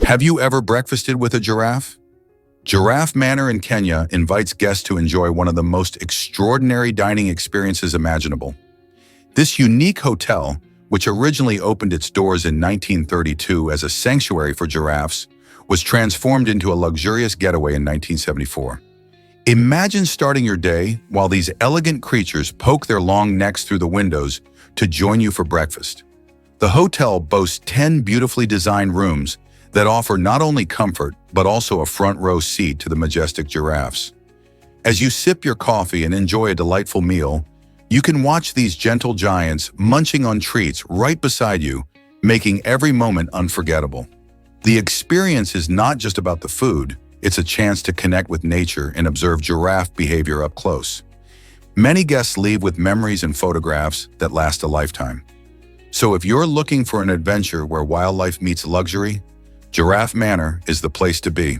Have you ever breakfasted with a giraffe? Giraffe Manor in Kenya invites guests to enjoy one of the most extraordinary dining experiences imaginable. This unique hotel, which originally opened its doors in 1932 as a sanctuary for giraffes, was transformed into a luxurious getaway in 1974. Imagine starting your day while these elegant creatures poke their long necks through the windows to join you for breakfast. The hotel boasts 10 beautifully designed rooms that offer not only comfort, but also a front-row seat to the majestic giraffes. As you sip your coffee and enjoy a delightful meal, you can watch these gentle giants munching on treats right beside you, making every moment unforgettable. The experience is not just about the food, it's a chance to connect with nature and observe giraffe behavior up close. Many guests leave with memories and photographs that last a lifetime. So if you're looking for an adventure where wildlife meets luxury, Giraffe Manor is the place to be.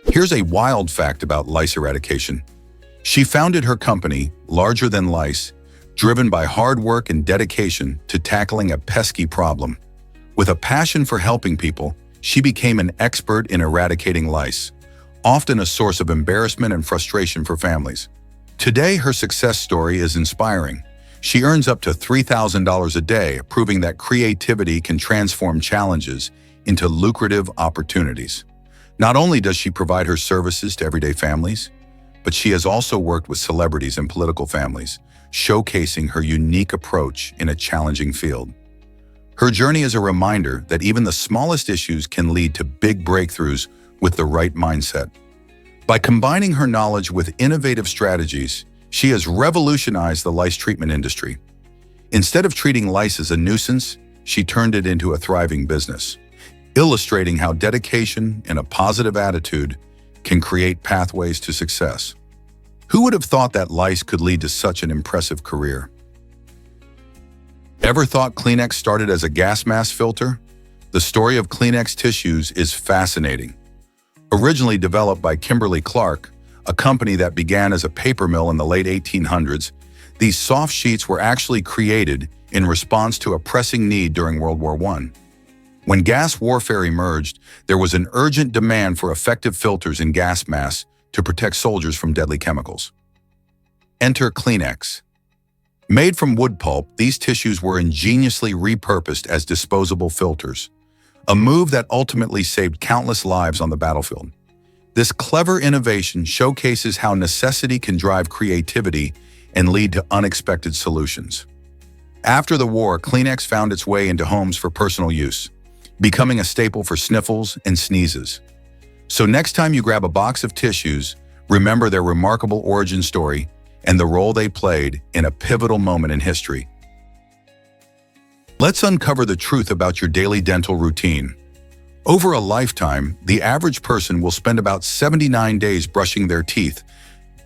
Here's a wild fact about lice eradication. She founded her company, Larger Than Lice, driven by hard work and dedication to tackling a pesky problem. With a passion for helping people, she became an expert in eradicating lice, often a source of embarrassment and frustration for families. Today, her success story is inspiring. She earns up to $3,000 a day, proving that creativity can transform challenges into lucrative opportunities. Not only does she provide her services to everyday families, but she has also worked with celebrities and political families, showcasing her unique approach in a challenging field. Her journey is a reminder that even the smallest issues can lead to big breakthroughs with the right mindset. By combining her knowledge with innovative strategies, she has revolutionized the lice treatment industry. Instead of treating lice as a nuisance, she turned it into a thriving business, illustrating how dedication and a positive attitude can create pathways to success. Who would have thought that lice could lead to such an impressive career? Ever thought Kleenex started as a gas mask filter? The story of Kleenex tissues is fascinating. Originally developed by Kimberly-Clark, a company that began as a paper mill in the late 1800s, these soft sheets were actually created in response to a pressing need during World War I. When gas warfare emerged, there was an urgent demand for effective filters and gas masks to protect soldiers from deadly chemicals. Enter Kleenex. Made from wood pulp, these tissues were ingeniously repurposed as disposable filters, a move that ultimately saved countless lives on the battlefield. This clever innovation showcases how necessity can drive creativity and lead to unexpected solutions. After the war, Kleenex found its way into homes for personal use, becoming a staple for sniffles and sneezes. So next time you grab a box of tissues, remember their remarkable origin story and the role they played in a pivotal moment in history. Let's uncover the truth about your daily dental routine. Over a lifetime, the average person will spend about 79 days brushing their teeth,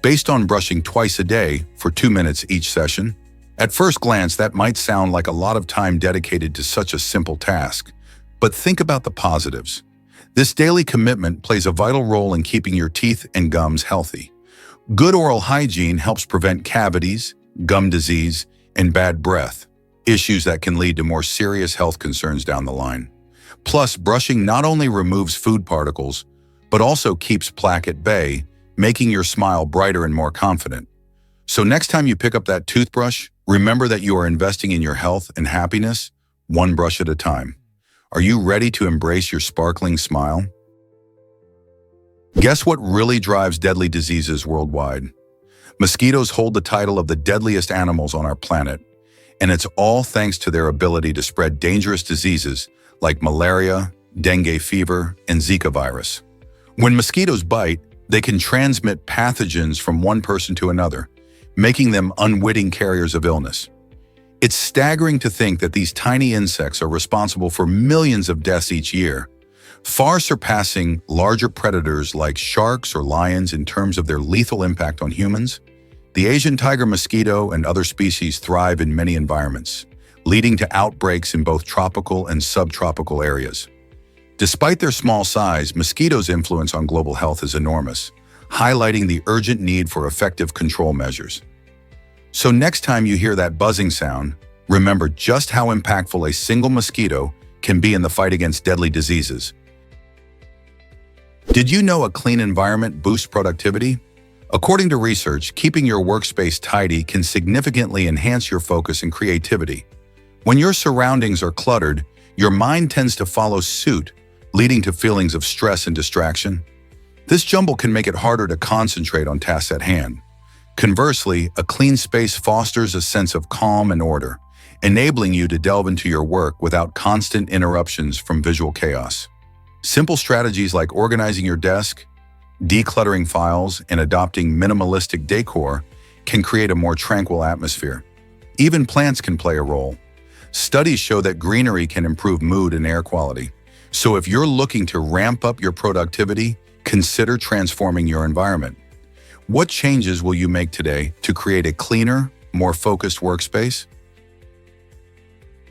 based on brushing twice a day for 2 minutes each session. At first glance, that might sound like a lot of time dedicated to such a simple task. But think about the positives. This daily commitment plays a vital role in keeping your teeth and gums healthy. Good oral hygiene helps prevent cavities, gum disease, and bad breath, issues that can lead to more serious health concerns down the line. Plus, brushing not only removes food particles, but also keeps plaque at bay, making your smile brighter and more confident. So next time you pick up that toothbrush, remember that you are investing in your health and happiness, one brush at a time. Are you ready to embrace your sparkling smile? Guess what really drives deadly diseases worldwide? Mosquitoes hold the title of the deadliest animals on our planet, and it's all thanks to their ability to spread dangerous diseases like malaria, dengue fever, and Zika virus. When mosquitoes bite, they can transmit pathogens from one person to another, making them unwitting carriers of illness. It's staggering to think that these tiny insects are responsible for millions of deaths each year, far surpassing larger predators like sharks or lions in terms of their lethal impact on humans. The Asian tiger mosquito and other species thrive in many environments, leading to outbreaks in both tropical and subtropical areas. Despite their small size, mosquitoes' influence on global health is enormous, highlighting the urgent need for effective control measures. So next time you hear that buzzing sound, remember just how impactful a single mosquito can be in the fight against deadly diseases. Did you know a clean environment boosts productivity? According to research, keeping your workspace tidy can significantly enhance your focus and creativity. When your surroundings are cluttered, your mind tends to follow suit, leading to feelings of stress and distraction. This jumble can make it harder to concentrate on tasks at hand. Conversely, a clean space fosters a sense of calm and order, enabling you to delve into your work without constant interruptions from visual chaos. Simple strategies like organizing your desk, decluttering files, and adopting minimalistic decor can create a more tranquil atmosphere. Even plants can play a role. Studies show that greenery can improve mood and air quality. So if you're looking to ramp up your productivity, consider transforming your environment. What changes will you make today to create a cleaner, more focused workspace?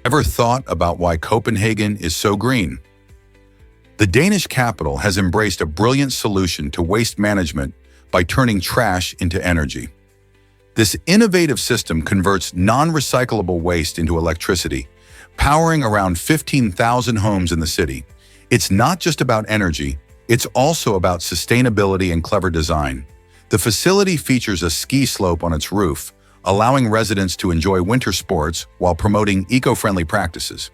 Ever thought about why Copenhagen is so green? The Danish capital has embraced a brilliant solution to waste management by turning trash into energy. This innovative system converts non-recyclable waste into electricity, powering around 15,000 homes in the city. It's not just about energy, it's also about sustainability and clever design. The facility features a ski slope on its roof, allowing residents to enjoy winter sports while promoting eco-friendly practices.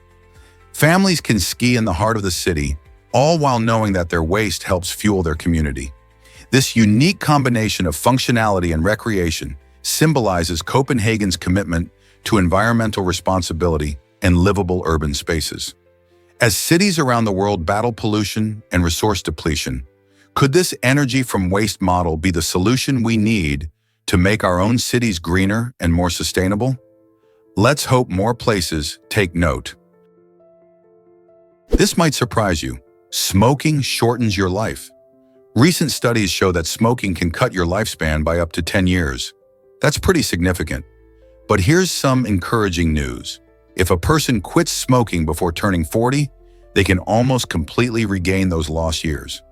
Families can ski in the heart of the city, all while knowing that their waste helps fuel their community. This unique combination of functionality and recreation symbolizes Copenhagen's commitment to environmental responsibility and livable urban spaces. As cities around the world battle pollution and resource depletion, could this energy from waste model be the solution we need to make our own cities greener and more sustainable? Let's hope more places take note. This might surprise you. Smoking shortens your life. Recent studies show that smoking can cut your lifespan by up to 10 years. That's pretty significant. But here's some encouraging news. If a person quits smoking before turning 40, they can almost completely regain those lost years.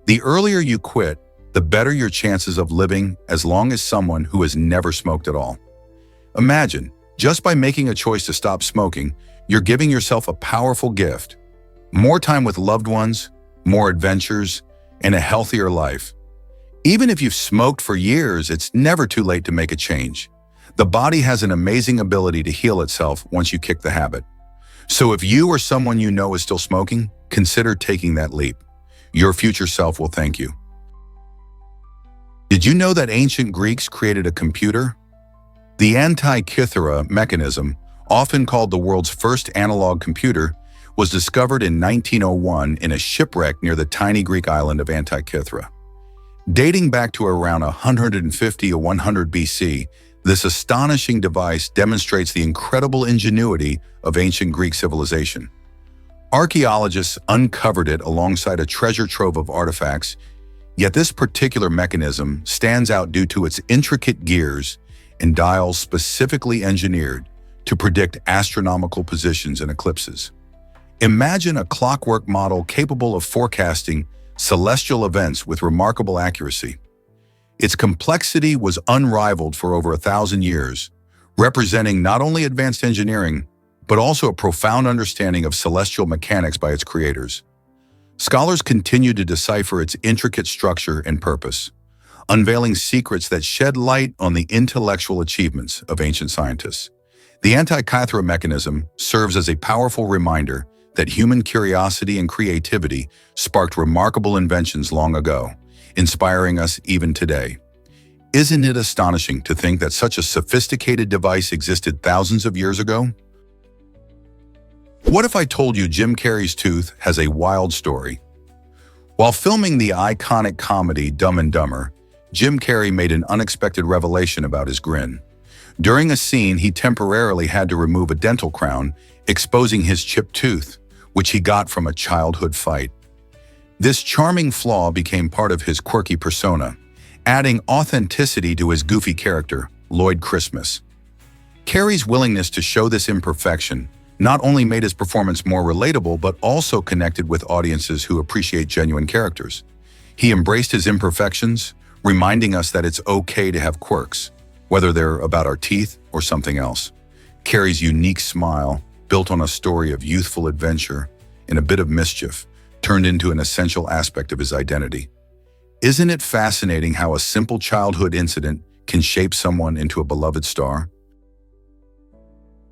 The earlier you quit, the better your chances of living as long as someone who has never smoked at all. Imagine, just by making a choice to stop smoking, you're giving yourself a powerful gift. More time with loved ones, more adventures, and a healthier life. Even if you've smoked for years, it's never too late to make a change. The body has an amazing ability to heal itself once you kick the habit. So if you or someone you know is still smoking, consider taking that leap. Your future self will thank you. Did you know that ancient Greeks created a computer? The Antikythera mechanism, often called the world's first analog computer, was discovered in 1901 in a shipwreck near the tiny Greek island of Antikythera. Dating back to around 150 or 100 BC, this astonishing device demonstrates the incredible ingenuity of ancient Greek civilization. Archaeologists uncovered it alongside a treasure trove of artifacts, yet this particular mechanism stands out due to its intricate gears and dials specifically engineered to predict astronomical positions and eclipses. Imagine a clockwork model capable of forecasting celestial events with remarkable accuracy. Its complexity was unrivaled for over 1,000 years, representing not only advanced engineering, but also a profound understanding of celestial mechanics by its creators. Scholars continue to decipher its intricate structure and purpose, unveiling secrets that shed light on the intellectual achievements of ancient scientists. The Antikythera mechanism serves as a powerful reminder that human curiosity and creativity sparked remarkable inventions long ago, inspiring us even today. Isn't it astonishing to think that such a sophisticated device existed thousands of years ago? What if I told you Jim Carrey's tooth has a wild story? While filming the iconic comedy Dumb and Dumber, Jim Carrey made an unexpected revelation about his grin. During a scene, he temporarily had to remove a dental crown, exposing his chipped tooth, which he got from a childhood fight. This charming flaw became part of his quirky persona, adding authenticity to his goofy character, Lloyd Christmas. Carrey's willingness to show this imperfection not only made his performance more relatable, but also connected with audiences who appreciate genuine characters. He embraced his imperfections, reminding us that it's okay to have quirks, whether they're about our teeth or something else. Carrey's unique smile, built on a story of youthful adventure and a bit of mischief, turned into an essential aspect of his identity. Isn't it fascinating how a simple childhood incident can shape someone into a beloved star?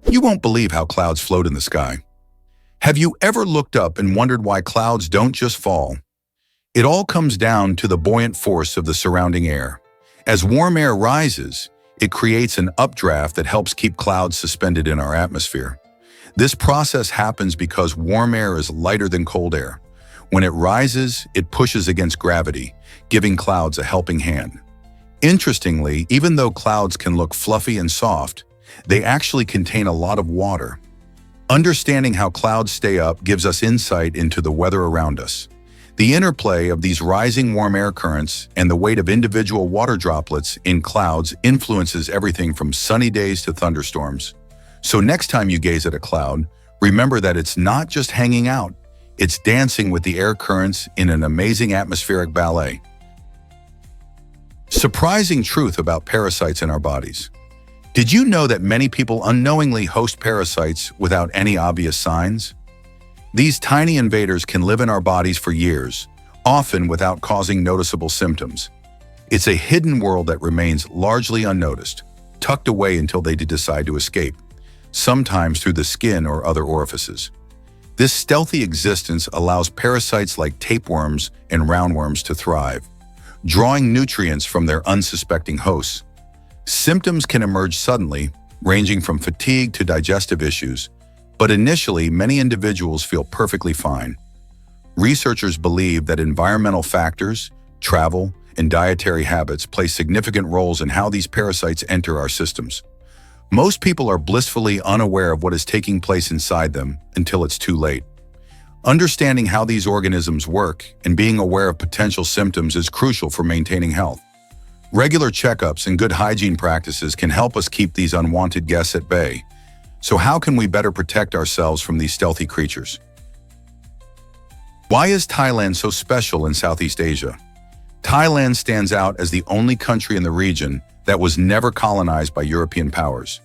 You won't believe how clouds float in the sky. Have you ever looked up and wondered why clouds don't just fall? It all comes down to the buoyant force of the surrounding air. As warm air rises, it creates an updraft that helps keep clouds suspended in our atmosphere. This process happens because warm air is lighter than cold air. When it rises, it pushes against gravity, giving clouds a helping hand. Interestingly, even though clouds can look fluffy and soft, they actually contain a lot of water. Understanding how clouds stay up gives us insight into the weather around us. The interplay of these rising warm air currents and the weight of individual water droplets in clouds influences everything from sunny days to thunderstorms. So next time you gaze at a cloud, remember that it's not just hanging out, it's dancing with the air currents in an amazing atmospheric ballet. Surprising truth about parasites in our bodies. Did you know that many people unknowingly host parasites without any obvious signs? These tiny invaders can live in our bodies for years, often without causing noticeable symptoms. It's a hidden world that remains largely unnoticed, tucked away until they decide to escape, sometimes through the skin or other orifices. This stealthy existence allows parasites like tapeworms and roundworms to thrive, drawing nutrients from their unsuspecting hosts. Symptoms can emerge suddenly, ranging from fatigue to digestive issues, but initially many individuals feel perfectly fine. Researchers believe that environmental factors, travel, and dietary habits play significant roles in how these parasites enter our systems. Most people are blissfully unaware of what is taking place inside them until it's too late. Understanding how these organisms work and being aware of potential symptoms is crucial for maintaining health. Regular checkups and good hygiene practices can help us keep these unwanted guests at bay. So how can we better protect ourselves from these stealthy creatures? Why is Thailand so special in Southeast Asia? Thailand stands out as the only country in the region that was never colonized by European powers.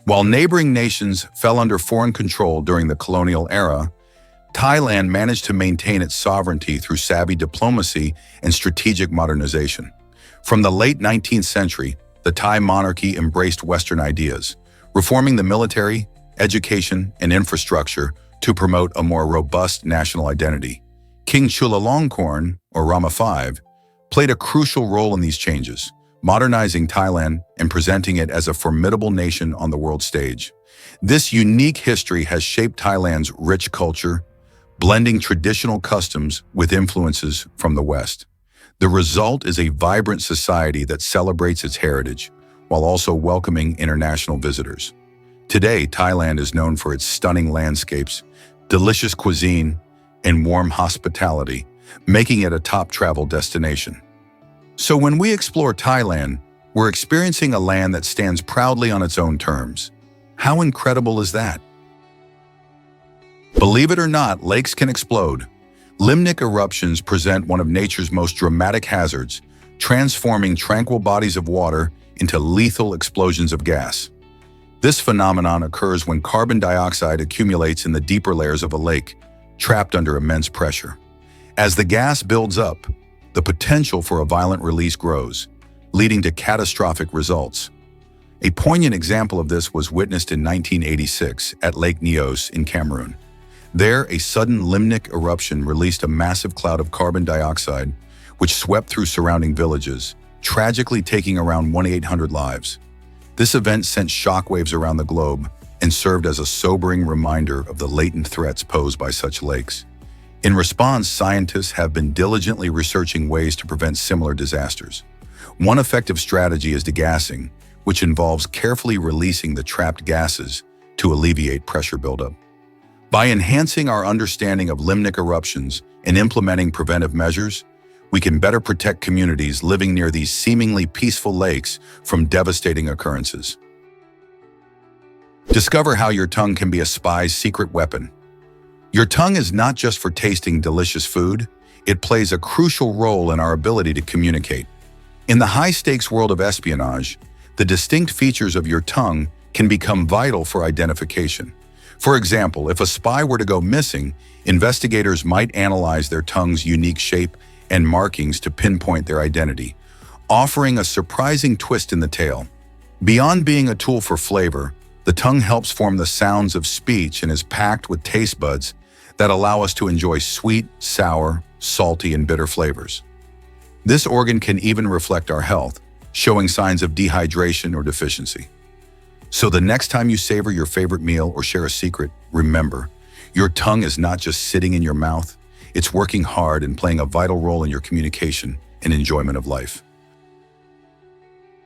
While neighboring nations fell under foreign control during the colonial era, Thailand managed to maintain its sovereignty through savvy diplomacy and strategic modernization. From the late 19th century, the Thai monarchy embraced Western ideas, reforming the military, education, and infrastructure to promote a more robust national identity. King Chulalongkorn, or Rama V, played a crucial role in these changes, modernizing Thailand and presenting it as a formidable nation on the world stage. This unique history has shaped Thailand's rich culture, blending traditional customs with influences from the West. The result is a vibrant society that celebrates its heritage, while also welcoming international visitors. Today, Thailand is known for its stunning landscapes, delicious cuisine, and warm hospitality, making it a top travel destination. So when we explore Thailand, we're experiencing a land that stands proudly on its own terms. How incredible is that? Believe it or not, lakes can explode. Limnic eruptions present one of nature's most dramatic hazards, transforming tranquil bodies of water into lethal explosions of gas. This phenomenon occurs when carbon dioxide accumulates in the deeper layers of a lake, trapped under immense pressure. As the gas builds up, the potential for a violent release grows, leading to catastrophic results. A poignant example of this was witnessed in 1986 at Lake Nyos in Cameroon. There, a sudden limnic eruption released a massive cloud of carbon dioxide, which swept through surrounding villages, tragically taking around 1,800 lives. This event sent shockwaves around the globe and served as a sobering reminder of the latent threats posed by such lakes. In response, scientists have been diligently researching ways to prevent similar disasters. One effective strategy is degassing, which involves carefully releasing the trapped gases to alleviate pressure buildup. By enhancing our understanding of limnic eruptions and implementing preventive measures, we can better protect communities living near these seemingly peaceful lakes from devastating occurrences. Discover how your tongue can be a spy's secret weapon. Your tongue is not just for tasting delicious food, it plays a crucial role in our ability to communicate. In the high-stakes world of espionage, the distinct features of your tongue can become vital for identification. For example, if a spy were to go missing, investigators might analyze their tongue's unique shape and markings to pinpoint their identity, offering a surprising twist in the tale. Beyond being a tool for flavor, the tongue helps form the sounds of speech and is packed with taste buds that allow us to enjoy sweet, sour, salty, and bitter flavors. This organ can even reflect our health, showing signs of dehydration or deficiency. So the next time you savor your favorite meal or share a secret, remember, your tongue is not just sitting in your mouth, it's working hard and playing a vital role in your communication and enjoyment of life.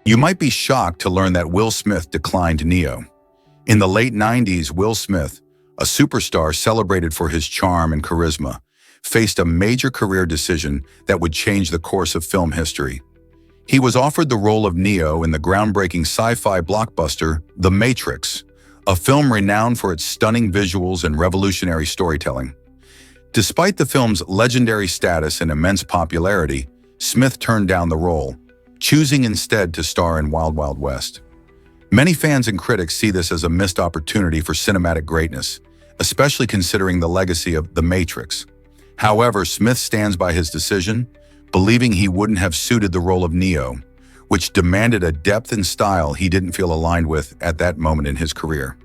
You might be shocked to learn that Will Smith declined Neo. In the late 90s, Will Smith, a superstar celebrated for his charm and charisma, faced a major career decision that would change the course of film history. He was offered the role of Neo in the groundbreaking sci-fi blockbuster The Matrix, a film renowned for its stunning visuals and revolutionary storytelling. Despite the film's legendary status and immense popularity, Smith turned down the role, choosing instead to star in Wild Wild West. Many fans and critics see this as a missed opportunity for cinematic greatness, especially considering the legacy of The Matrix. However, Smith stands by his decision, believing he wouldn't have suited the role of Neo, which demanded a depth and style he didn't feel aligned with at that moment in his career.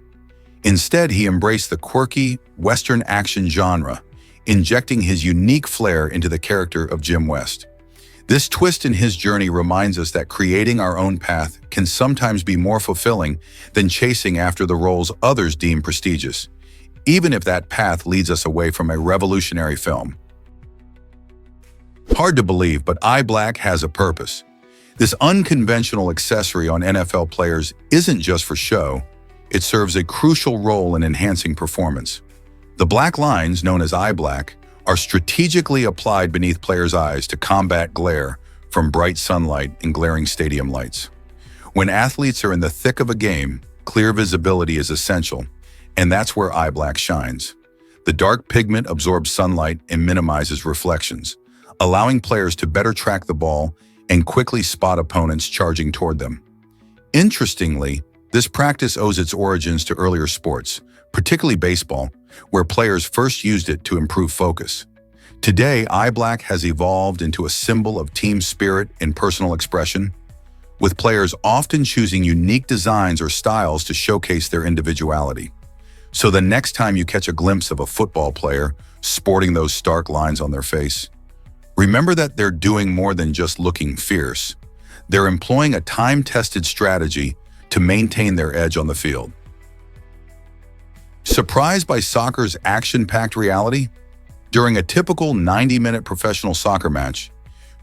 Instead, he embraced the quirky, Western action genre, injecting his unique flair into the character of Jim West. This twist in his journey reminds us that creating our own path can sometimes be more fulfilling than chasing after the roles others deem prestigious, even if that path leads us away from a revolutionary film. Hard to believe, but eye black has a purpose. This unconventional accessory on NFL players isn't just for show, it serves a crucial role in enhancing performance. The black lines, known as eye black, are strategically applied beneath players' eyes to combat glare from bright sunlight and glaring stadium lights. When athletes are in the thick of a game, clear visibility is essential, and that's where eye black shines. The dark pigment absorbs sunlight and minimizes reflections, allowing players to better track the ball and quickly spot opponents charging toward them. Interestingly, this practice owes its origins to earlier sports, particularly baseball, where players first used it to improve focus. Today, eye black has evolved into a symbol of team spirit and personal expression, with players often choosing unique designs or styles to showcase their individuality. So the next time you catch a glimpse of a football player sporting those stark lines on their face, remember that they're doing more than just looking fierce. They're employing a time-tested strategy to maintain their edge on the field. Surprised by soccer's action-packed reality? During a typical 90-minute professional soccer match,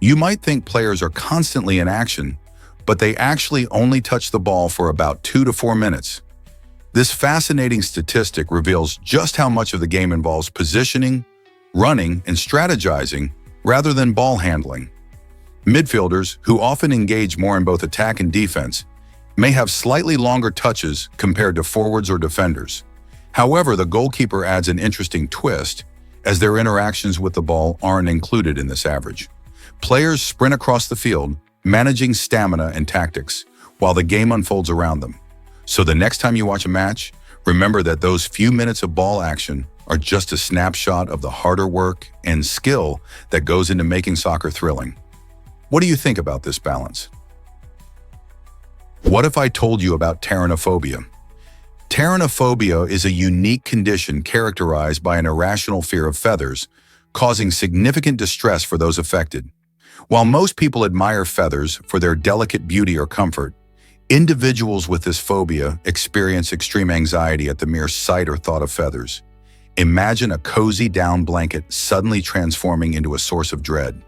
you might think players are constantly in action, but they actually only touch the ball for about 2 to 4 minutes. This fascinating statistic reveals just how much of the game involves positioning, running, and strategizing rather than ball handling. Midfielders, who often engage more in both attack and defense, may have slightly longer touches compared to forwards or defenders. However, the goalkeeper adds an interesting twist, as their interactions with the ball aren't included in this average. Players sprint across the field, managing stamina and tactics, while the game unfolds around them. So the next time you watch a match, remember that those few minutes of ball action are just a snapshot of the harder work and skill that goes into making soccer thrilling. What do you think about this balance? What if I told you about pteronophobia? Pteronophobia is a unique condition characterized by an irrational fear of feathers, causing significant distress for those affected. While most people admire feathers for their delicate beauty or comfort, individuals with this phobia experience extreme anxiety at the mere sight or thought of feathers. Imagine a cozy down blanket suddenly transforming into a source of dread.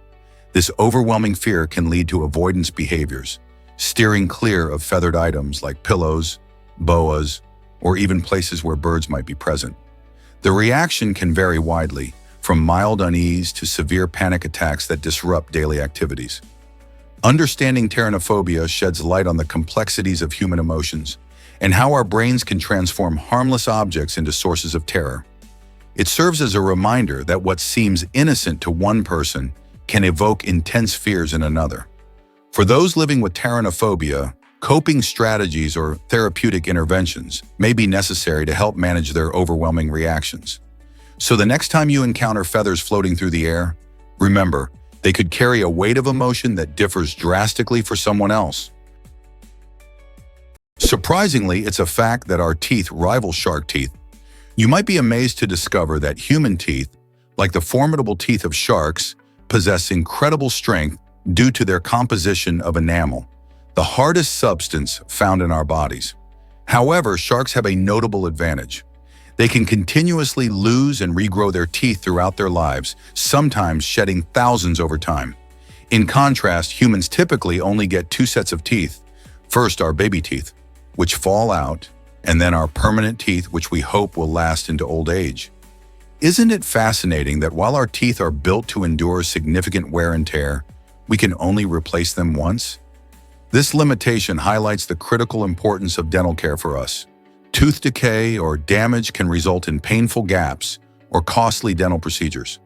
This overwhelming fear can lead to avoidance behaviors, steering clear of feathered items like pillows, boas, or even places where birds might be present. The reaction can vary widely, from mild unease to severe panic attacks that disrupt daily activities. Understanding pteronophobia sheds light on the complexities of human emotions and how our brains can transform harmless objects into sources of terror. It serves as a reminder that what seems innocent to one person can evoke intense fears in another. For those living with pteronophobia, Coping strategies or therapeutic interventions may be necessary to help manage their overwhelming reactions. So the next time you encounter feathers floating through the air, remember, they could carry a weight of emotion that differs drastically for someone else. Surprisingly, it's a fact that our teeth rival shark teeth. You might be amazed to discover that human teeth, like the formidable teeth of sharks, possess incredible strength due to their composition of enamel, the hardest substance found in our bodies. However, sharks have a notable advantage. They can continuously lose and regrow their teeth throughout their lives, sometimes shedding thousands over time. In contrast, humans typically only get two sets of teeth. First, our baby teeth, which fall out, and then our permanent teeth, which we hope will last into old age. Isn't it fascinating that while our teeth are built to endure significant wear and tear, we can only replace them once? This limitation highlights the critical importance of dental care for us. Tooth decay or damage can result in painful gaps or costly dental procedures.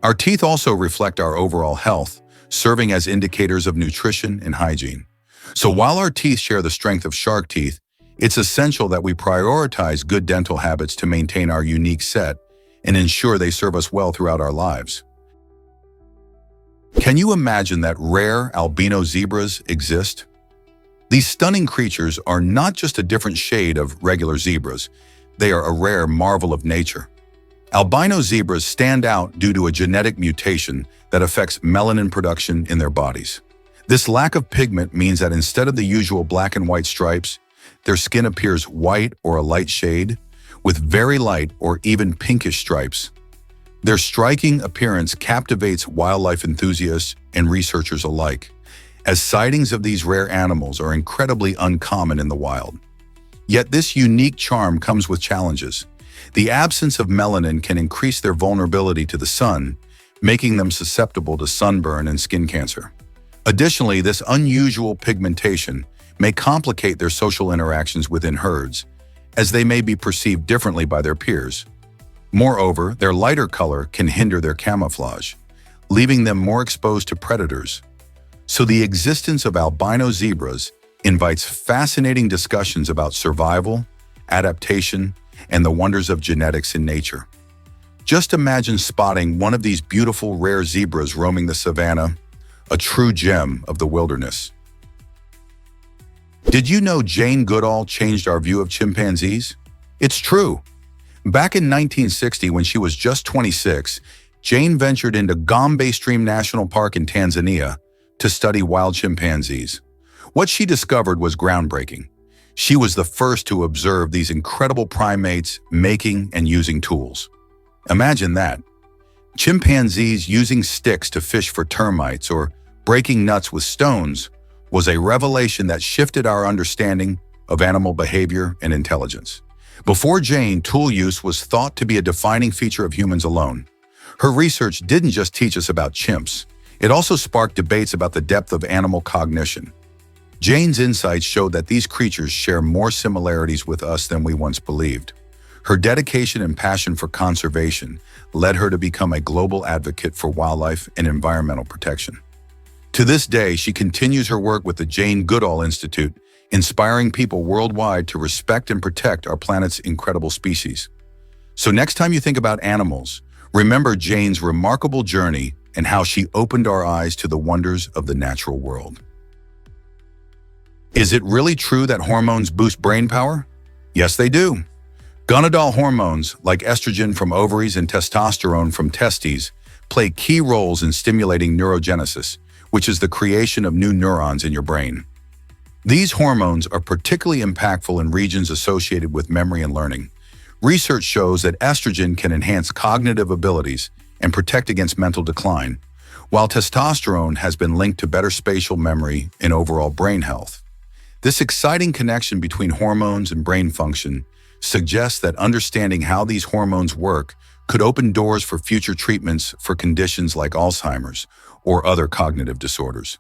Our teeth also reflect our overall health, serving as indicators of nutrition and hygiene. So while our teeth share the strength of shark teeth, it's essential that we prioritize good dental habits to maintain our unique set and ensure they serve us well throughout our lives. Can you imagine that rare albino zebras exist? These stunning creatures are not just a different shade of regular zebras, they are a rare marvel of nature. Albino zebras stand out due to a genetic mutation that affects melanin production in their bodies. This lack of pigment means that instead of the usual black and white stripes, their skin appears white or a light shade, with very light or even pinkish stripes. Their striking appearance captivates wildlife enthusiasts and researchers alike, as sightings of these rare animals are incredibly uncommon in the wild. Yet this unique charm comes with challenges. The absence of melanin can increase their vulnerability to the sun, making them susceptible to sunburn and skin cancer. Additionally, this unusual pigmentation may complicate their social interactions within herds, as they may be perceived differently by their peers. Moreover, their lighter color can hinder their camouflage, leaving them more exposed to predators. So the existence of albino zebras invites fascinating discussions about survival, adaptation, and the wonders of genetics in nature. Just imagine spotting one of these beautiful rare zebras roaming the savanna, a true gem of the wilderness. Did you know Jane Goodall changed our view of chimpanzees? It's true. Back in 1960, when she was just 26, Jane ventured into Gombe Stream National Park in Tanzania to study wild chimpanzees. What she discovered was groundbreaking. She was the first to observe these incredible primates making and using tools. Imagine that. Chimpanzees using sticks to fish for termites or breaking nuts with stones was a revelation that shifted our understanding of animal behavior and intelligence. Before Jane, tool use was thought to be a defining feature of humans alone. Her research didn't just teach us about chimps, it also sparked debates about the depth of animal cognition. Jane's insights showed that these creatures share more similarities with us than we once believed. Her dedication and passion for conservation led her to become a global advocate for wildlife and environmental protection. To this day, she continues her work with the Jane Goodall Institute, inspiring people worldwide to respect and protect our planet's incredible species. So next time you think about animals, remember Jane's remarkable journey and how she opened our eyes to the wonders of the natural world. Is it really true that hormones boost brain power? Yes, they do. Gonadal hormones, like estrogen from ovaries and testosterone from testes, play key roles in stimulating neurogenesis, which is the creation of new neurons in your brain. These hormones are particularly impactful in regions associated with memory and learning. Research shows that estrogen can enhance cognitive abilities and protect against mental decline, while testosterone has been linked to better spatial memory and overall brain health. This exciting connection between hormones and brain function suggests that understanding how these hormones work could open doors for future treatments for conditions like Alzheimer's or other cognitive disorders.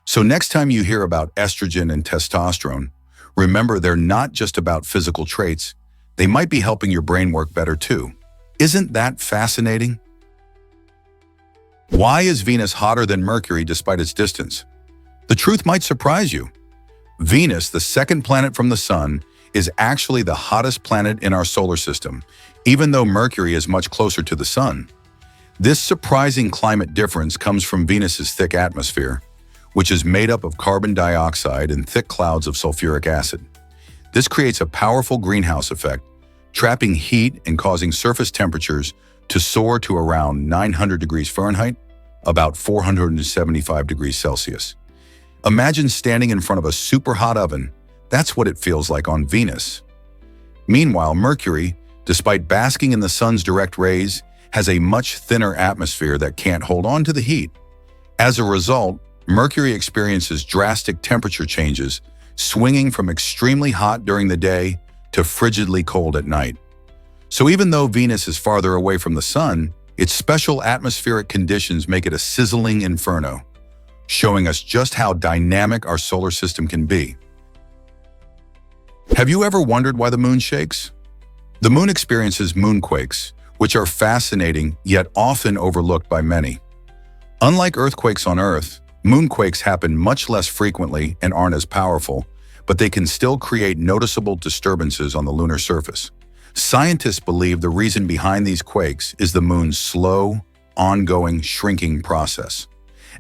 So next time you hear about estrogen and testosterone, remember they're not just about physical traits, they might be helping your brain work better too. Isn't that fascinating? Why is Venus hotter than Mercury despite its distance? The truth might surprise you. Venus, the second planet from the Sun, is actually the hottest planet in our solar system, even though Mercury is much closer to the Sun. This surprising climate difference comes from Venus's thick atmosphere, which is made up of carbon dioxide and thick clouds of sulfuric acid. This creates a powerful greenhouse effect, trapping heat and causing surface temperatures to soar to around 900 degrees Fahrenheit, about 475 degrees Celsius. Imagine standing in front of a super hot oven. That's what it feels like on Venus. Meanwhile, Mercury, despite basking in the sun's direct rays, has a much thinner atmosphere that can't hold on to the heat. As a result, Mercury experiences drastic temperature changes, swinging from extremely hot during the day to frigidly cold at night. So even though Venus is farther away from the Sun, its special atmospheric conditions make it a sizzling inferno, showing us just how dynamic our solar system can be. Have you ever wondered why the moon shakes? The moon experiences moonquakes, which are fascinating yet often overlooked by many. Unlike earthquakes on Earth, moonquakes happen much less frequently and aren't as powerful, but they can still create noticeable disturbances on the lunar surface. Scientists believe the reason behind these quakes is the moon's slow, ongoing shrinking process.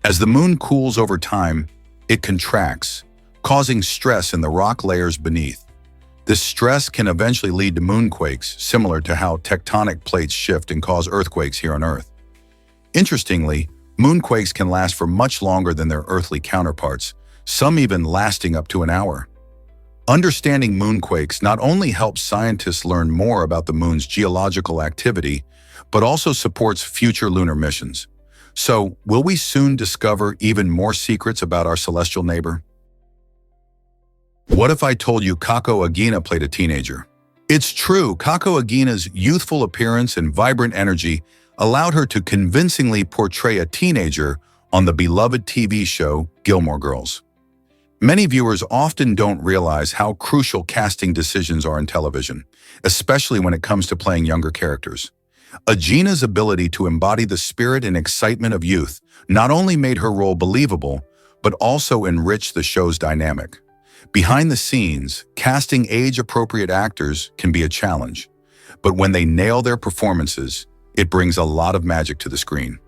As the moon cools over time, it contracts, causing stress in the rock layers beneath. This stress can eventually lead to moonquakes, similar to how tectonic plates shift and cause earthquakes here on Earth. Interestingly, moonquakes can last for much longer than their earthly counterparts, some even lasting up to an hour. Understanding moonquakes not only helps scientists learn more about the moon's geological activity, but also supports future lunar missions. So, will we soon discover even more secrets about our celestial neighbor? What if I told you Kako Agena played a teenager? It's true, Kako Agena's youthful appearance and vibrant energy allowed her to convincingly portray a teenager on the beloved TV show Gilmore Girls. Many viewers often don't realize how crucial casting decisions are in television, especially when it comes to playing younger characters. Agena's ability to embody the spirit and excitement of youth not only made her role believable, but also enriched the show's dynamic. Behind the scenes, casting age-appropriate actors can be a challenge, but when they nail their performances, it brings a lot of magic to the screen.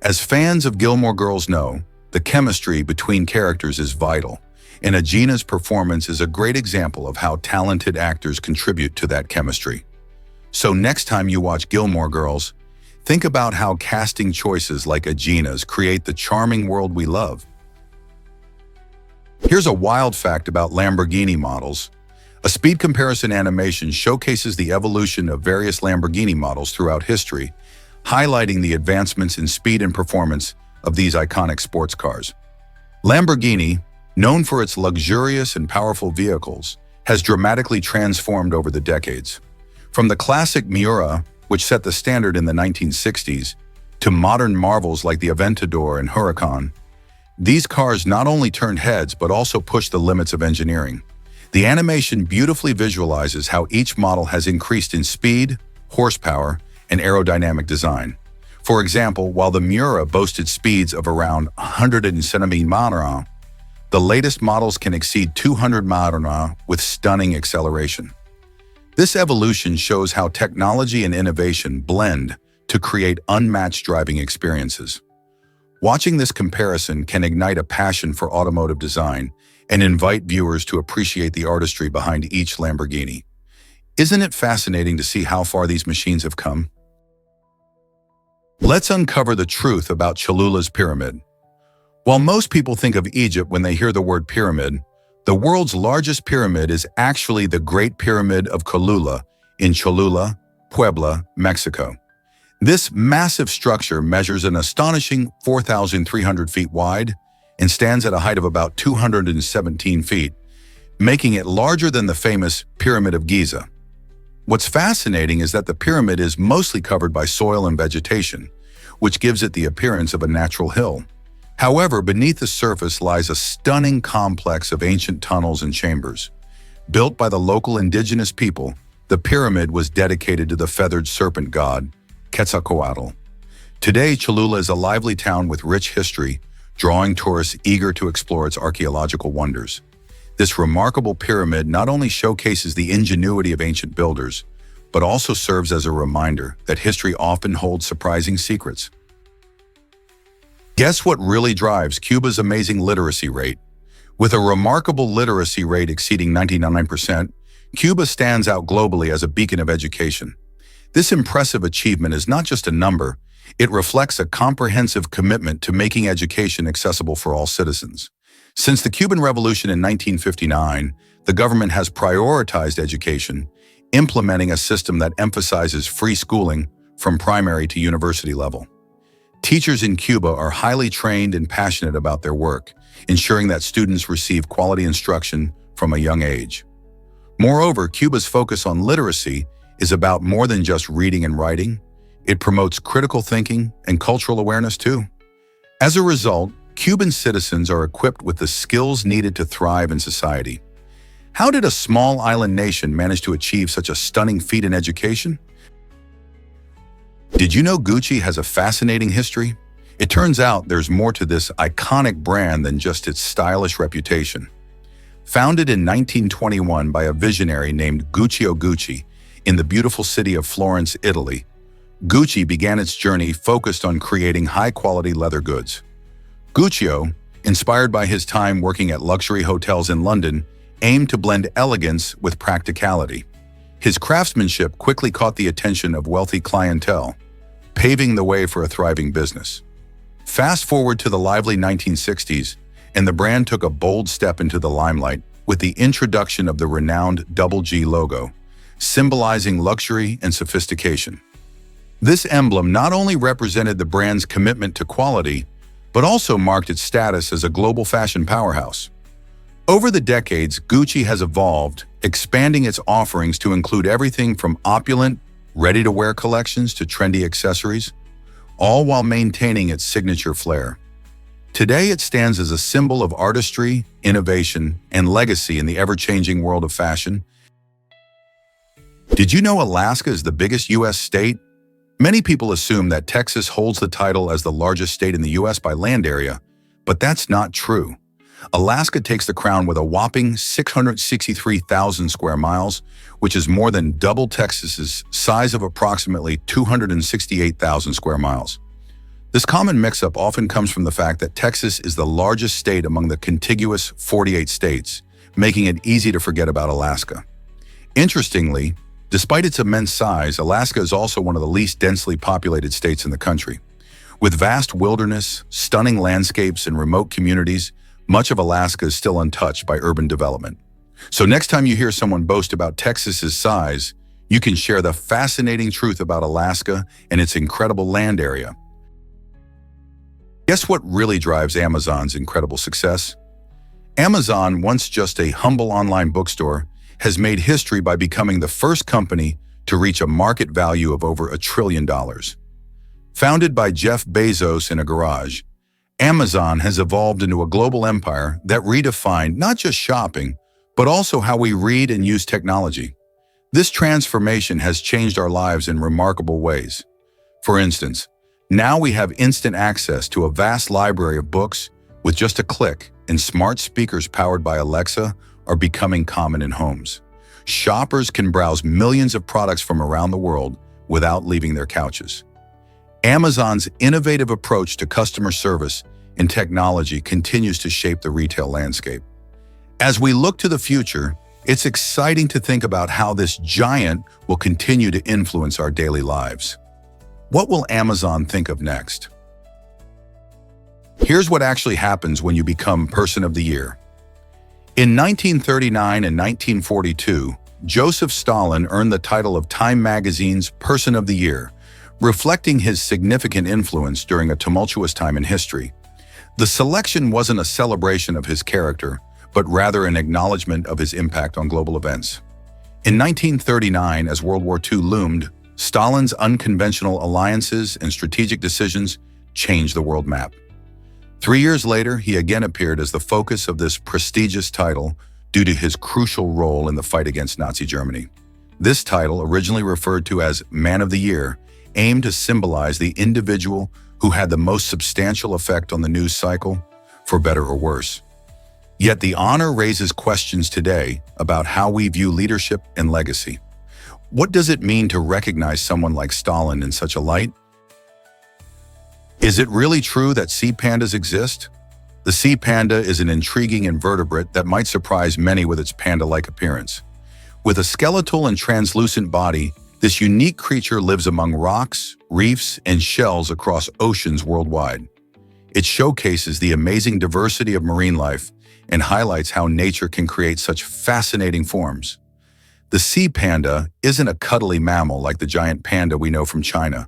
As fans of Gilmore Girls know, the chemistry between characters is vital, and Agena's performance is a great example of how talented actors contribute to that chemistry. So next time you watch Gilmore Girls, think about how casting choices like Agena's create the charming world we love. Here's a wild fact about Lamborghini models. A speed comparison animation showcases the evolution of various Lamborghini models throughout history, highlighting the advancements in speed and performance of these iconic sports cars. Lamborghini, known for its luxurious and powerful vehicles, has dramatically transformed over the decades. From the classic Miura, which set the standard in the 1960s, to modern marvels like the Aventador and Huracan, these cars not only turned heads but also pushed the limits of engineering. The animation beautifully visualizes how each model has increased in speed, horsepower, and aerodynamic design. For example, while the Miura boasted speeds of around 170 mph, the latest models can exceed 200 mph with stunning acceleration. This evolution shows how technology and innovation blend to create unmatched driving experiences. Watching this comparison can ignite a passion for automotive design and invite viewers to appreciate the artistry behind each Lamborghini. Isn't it fascinating to see how far these machines have come? Let's uncover the truth about Cholula's pyramid. While most people think of Egypt when they hear the word pyramid, the world's largest pyramid is actually the Great Pyramid of Cholula in Cholula, Puebla, Mexico. This massive structure measures an astonishing 4,300 feet wide and stands at a height of about 217 feet, making it larger than the famous Pyramid of Giza. What's fascinating is that the pyramid is mostly covered by soil and vegetation, which gives it the appearance of a natural hill. However, beneath the surface lies a stunning complex of ancient tunnels and chambers. Built by the local indigenous people, the pyramid was dedicated to the feathered serpent god, Quetzalcoatl. Today, Cholula is a lively town with rich history, drawing tourists eager to explore its archaeological wonders. This remarkable pyramid not only showcases the ingenuity of ancient builders, but also serves as a reminder that history often holds surprising secrets. Guess what really drives Cuba's amazing literacy rate? With a remarkable literacy rate exceeding 99%, Cuba stands out globally as a beacon of education. This impressive achievement is not just a number, it reflects a comprehensive commitment to making education accessible for all citizens. Since the Cuban Revolution in 1959, the government has prioritized education, implementing a system that emphasizes free schooling from primary to university level. Teachers in Cuba are highly trained and passionate about their work, ensuring that students receive quality instruction from a young age. Moreover, Cuba's focus on literacy is about more than just reading and writing. It promotes critical thinking and cultural awareness too. As a result, Cuban citizens are equipped with the skills needed to thrive in society. How did a small island nation manage to achieve such a stunning feat in education? Did you know Gucci has a fascinating history? It turns out there's more to this iconic brand than just its stylish reputation. Founded in 1921 by a visionary named Guccio Gucci in the beautiful city of Florence, Italy, Gucci began its journey focused on creating high-quality leather goods. Guccio, inspired by his time working at luxury hotels in London, aimed to blend elegance with practicality. His craftsmanship quickly caught the attention of wealthy clientele, paving the way for a thriving business. Fast forward to the lively 1960s, and the brand took a bold step into the limelight with the introduction of the renowned Double G logo, symbolizing luxury and sophistication. This emblem not only represented the brand's commitment to quality, but also marked its status as a global fashion powerhouse. Over the decades, Gucci has evolved, expanding its offerings to include everything from opulent, ready-to-wear collections to trendy accessories, all while maintaining its signature flair. Today, it stands as a symbol of artistry, innovation, and legacy in the ever-changing world of fashion. Did you know Alaska is the biggest U.S. state? Many people assume that Texas holds the title as the largest state in the U.S. by land area, but that's not true. Alaska takes the crown with a whopping 663,000 square miles, which is more than double Texas's size of approximately 268,000 square miles. This common mix-up often comes from the fact that Texas is the largest state among the contiguous 48 states, making it easy to forget about Alaska. Interestingly, despite its immense size, Alaska is also one of the least densely populated states in the country. With vast wilderness, stunning landscapes, and remote communities, much of Alaska is still untouched by urban development. So next time you hear someone boast about Texas's size, you can share the fascinating truth about Alaska and its incredible land area. Guess what really drives Amazon's incredible success? Amazon, once just a humble online bookstore, has made history by becoming the first company to reach a market value of over $1 trillion. Founded by Jeff Bezos in a garage, Amazon has evolved into a global empire that redefined not just shopping, but also how we read and use technology. This transformation has changed our lives in remarkable ways. For instance, now we have instant access to a vast library of books with just a click, and smart speakers powered by Alexa are becoming common in homes. Shoppers can browse millions of products from around the world without leaving their couches. Amazon's innovative approach to customer service and technology continues to shape the retail landscape. As we look to the future, it's exciting to think about how this giant will continue to influence our daily lives. What will Amazon think of next? Here's what actually happens when you become Person of the Year. In 1939 and 1942, Joseph Stalin earned the title of Time magazine's Person of the Year, reflecting his significant influence during a tumultuous time in history. The selection wasn't a celebration of his character, but rather an acknowledgement of his impact on global events. In 1939, as World War II loomed, Stalin's unconventional alliances and strategic decisions changed the world map. 3 years later, he again appeared as the focus of this prestigious title due to his crucial role in the fight against Nazi Germany. This title, originally referred to as Man of the Year, aimed to symbolize the individual who had the most substantial effect on the news cycle, for better or worse. Yet the honor raises questions today about how we view leadership and legacy. What does it mean to recognize someone like Stalin in such a light? Is it really true that sea pandas exist? The sea panda is an intriguing invertebrate that might surprise many with its panda-like appearance. With a skeletal and translucent body, this unique creature lives among rocks, reefs, and shells across oceans worldwide. It showcases the amazing diversity of marine life and highlights how nature can create such fascinating forms. The sea panda isn't a cuddly mammal like the giant panda we know from China,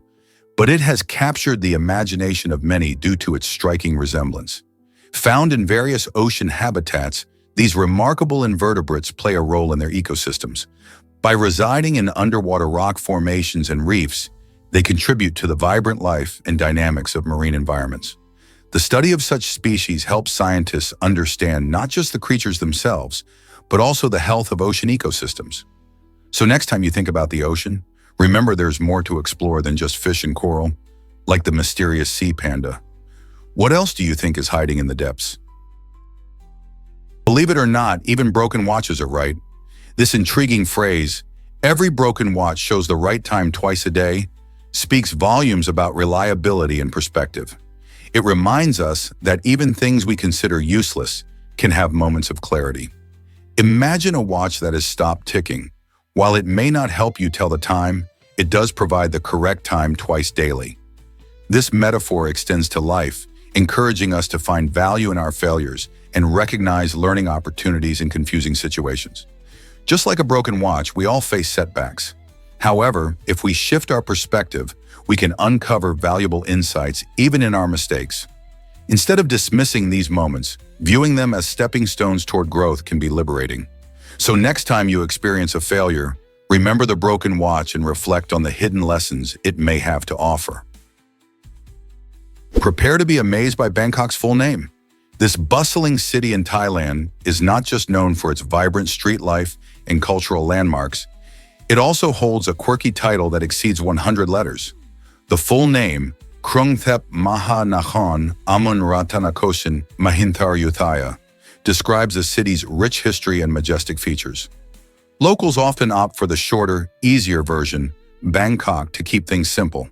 but it has captured the imagination of many due to its striking resemblance. Found in various ocean habitats, these remarkable invertebrates play a role in their ecosystems. By residing in underwater rock formations and reefs, they contribute to the vibrant life and dynamics of marine environments. The study of such species helps scientists understand not just the creatures themselves, but also the health of ocean ecosystems. So next time you think about the ocean, remember there's more to explore than just fish and coral, like the mysterious sea panda. What else do you think is hiding in the depths? Believe it or not, even broken watches are right. This intriguing phrase, "every broken watch shows the right time twice a day," speaks volumes about reliability and perspective. It reminds us that even things we consider useless can have moments of clarity. Imagine a watch that has stopped ticking. While it may not help you tell the time, it does provide the correct time twice daily. This metaphor extends to life, encouraging us to find value in our failures and recognize learning opportunities in confusing situations. Just like a broken watch, we all face setbacks. However, if we shift our perspective, we can uncover valuable insights even in our mistakes. Instead of dismissing these moments, viewing them as stepping stones toward growth can be liberating. So next time you experience a failure, remember the broken watch and reflect on the hidden lessons it may have to offer. Prepare to be amazed by Bangkok's full name. This bustling city in Thailand is not just known for its vibrant street life and cultural landmarks, it also holds a quirky title that exceeds 100 letters. The full name, Krungthep Maha Nakhon Amun Ratanakosin Mahinthar Yuthaya, describes the city's rich history and majestic features. Locals often opt for the shorter, easier version, Bangkok, to keep things simple.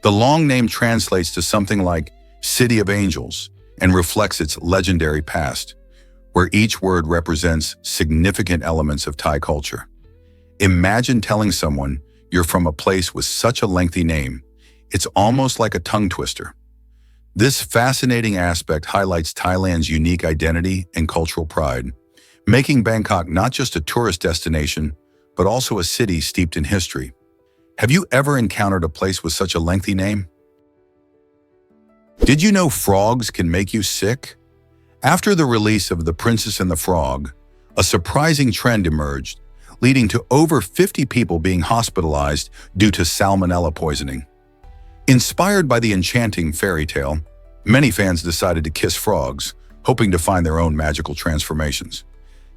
The long name translates to something like City of Angels and reflects its legendary past, where each word represents significant elements of Thai culture. Imagine telling someone you're from a place with such a lengthy name. It's almost like a tongue twister. This fascinating aspect highlights Thailand's unique identity and cultural pride, making Bangkok not just a tourist destination, but also a city steeped in history. Have you ever encountered a place with such a lengthy name? Did you know frogs can make you sick? After the release of The Princess and the Frog, a surprising trend emerged, leading to over 50 people being hospitalized due to salmonella poisoning. Inspired by the enchanting fairy tale, many fans decided to kiss frogs, hoping to find their own magical transformations.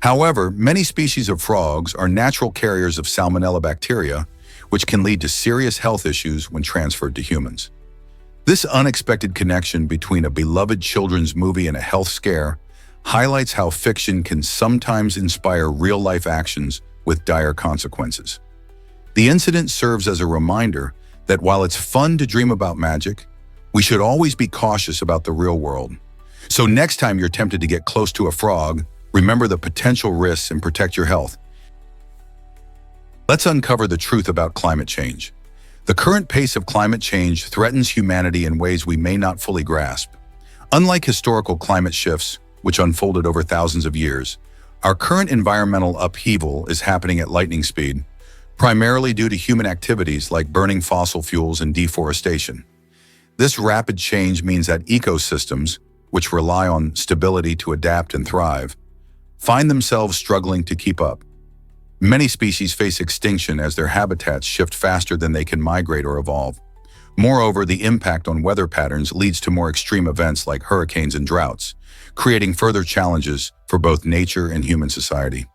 However, many species of frogs are natural carriers of salmonella bacteria, which can lead to serious health issues when transferred to humans. This unexpected connection between a beloved children's movie and a health scare highlights how fiction can sometimes inspire real-life actions with dire consequences. The incident serves as a reminder that while it's fun to dream about magic, we should always be cautious about the real world. So next time you're tempted to get close to a frog, remember the potential risks and protect your health. Let's uncover the truth about climate change. The current pace of climate change threatens humanity in ways we may not fully grasp. Unlike historical climate shifts, which unfolded over thousands of years, our current environmental upheaval is happening at lightning speed, primarily due to human activities like burning fossil fuels and deforestation. This rapid change means that ecosystems, which rely on stability to adapt and thrive, find themselves struggling to keep up. Many species face extinction as their habitats shift faster than they can migrate or evolve. Moreover, the impact on weather patterns leads to more extreme events like hurricanes and droughts, creating further challenges for both nature and human society.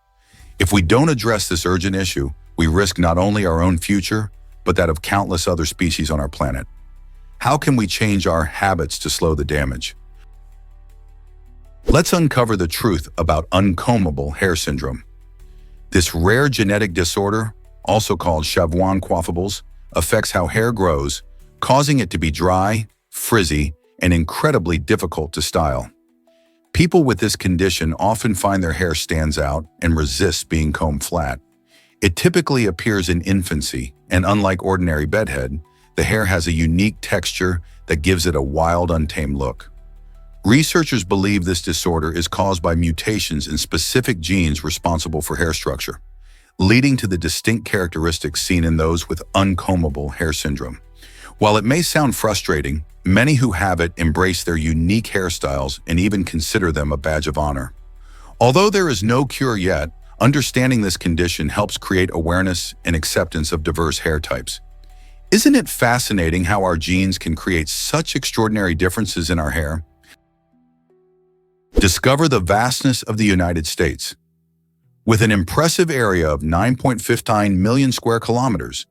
If we don't address this urgent issue, we risk not only our own future, but that of countless other species on our planet. How can we change our habits to slow the damage? Let's uncover the truth about uncombable hair syndrome. This rare genetic disorder, also called chavois coiffables, affects how hair grows, causing it to be dry, frizzy, and incredibly difficult to style. People with this condition often find their hair stands out and resists being combed flat. It typically appears in infancy, and unlike ordinary bedhead, the hair has a unique texture that gives it a wild, untamed look. Researchers believe this disorder is caused by mutations in specific genes responsible for hair structure, leading to the distinct characteristics seen in those with uncombable hair syndrome. While it may sound frustrating, many who have it embrace their unique hairstyles and even consider them a badge of honor. Although there is no cure yet, understanding this condition helps create awareness and acceptance of diverse hair types. Isn't it fascinating how our genes can create such extraordinary differences in our hair? Discover the vastness of the United States. With an impressive area of 9.15 million square kilometers,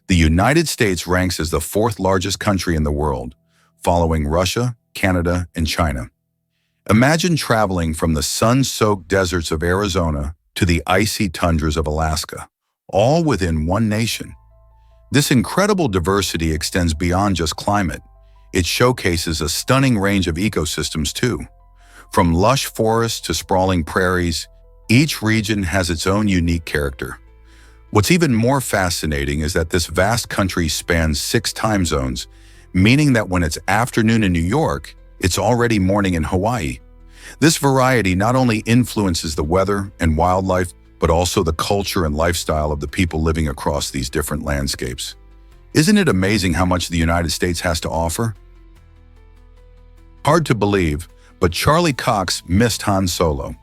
the United States ranks as the fourth largest country in the world, following Russia, Canada, and China. Imagine traveling from the sun-soaked deserts of Arizona to the icy tundras of Alaska, all within one nation. This incredible diversity extends beyond just climate. It showcases a stunning range of ecosystems too. From lush forests to sprawling prairies, each region has its own unique character. What's even more fascinating is that this vast country spans 6 time zones, meaning that when it's afternoon in New York, it's already morning in Hawaii. This variety not only influences the weather and wildlife, but also the culture and lifestyle of the people living across these different landscapes. Isn't it amazing how much the United States has to offer? Hard to believe, but Charlie Cox missed Han Solo.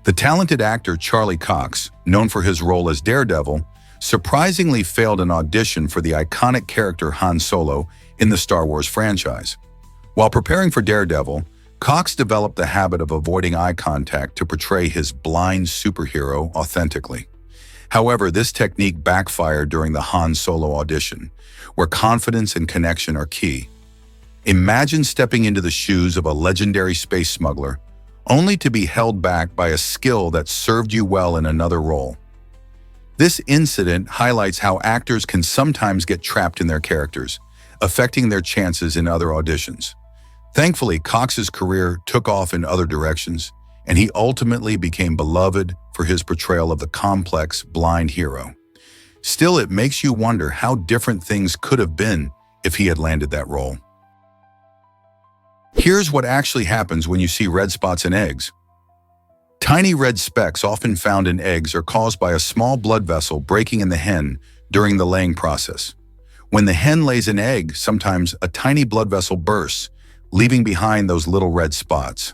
The talented actor Charlie Cox, known for his role as Daredevil, surprisingly failed an audition for the iconic character Han Solo in the Star Wars franchise. While preparing for Daredevil, Cox developed the habit of avoiding eye contact to portray his blind superhero authentically. However, this technique backfired during the Han Solo audition, where confidence and connection are key. Imagine stepping into the shoes of a legendary space smuggler, only to be held back by a skill that served you well in another role. This incident highlights how actors can sometimes get trapped in their characters, affecting their chances in other auditions. Thankfully, Cox's career took off in other directions, and he ultimately became beloved for his portrayal of the complex, blind hero. Still, it makes you wonder how different things could have been if he had landed that role. Here's what actually happens when you see red spots in eggs. Tiny red specks often found in eggs are caused by a small blood vessel breaking in the hen during the laying process. When the hen lays an egg, sometimes a tiny blood vessel bursts, leaving behind those little red spots.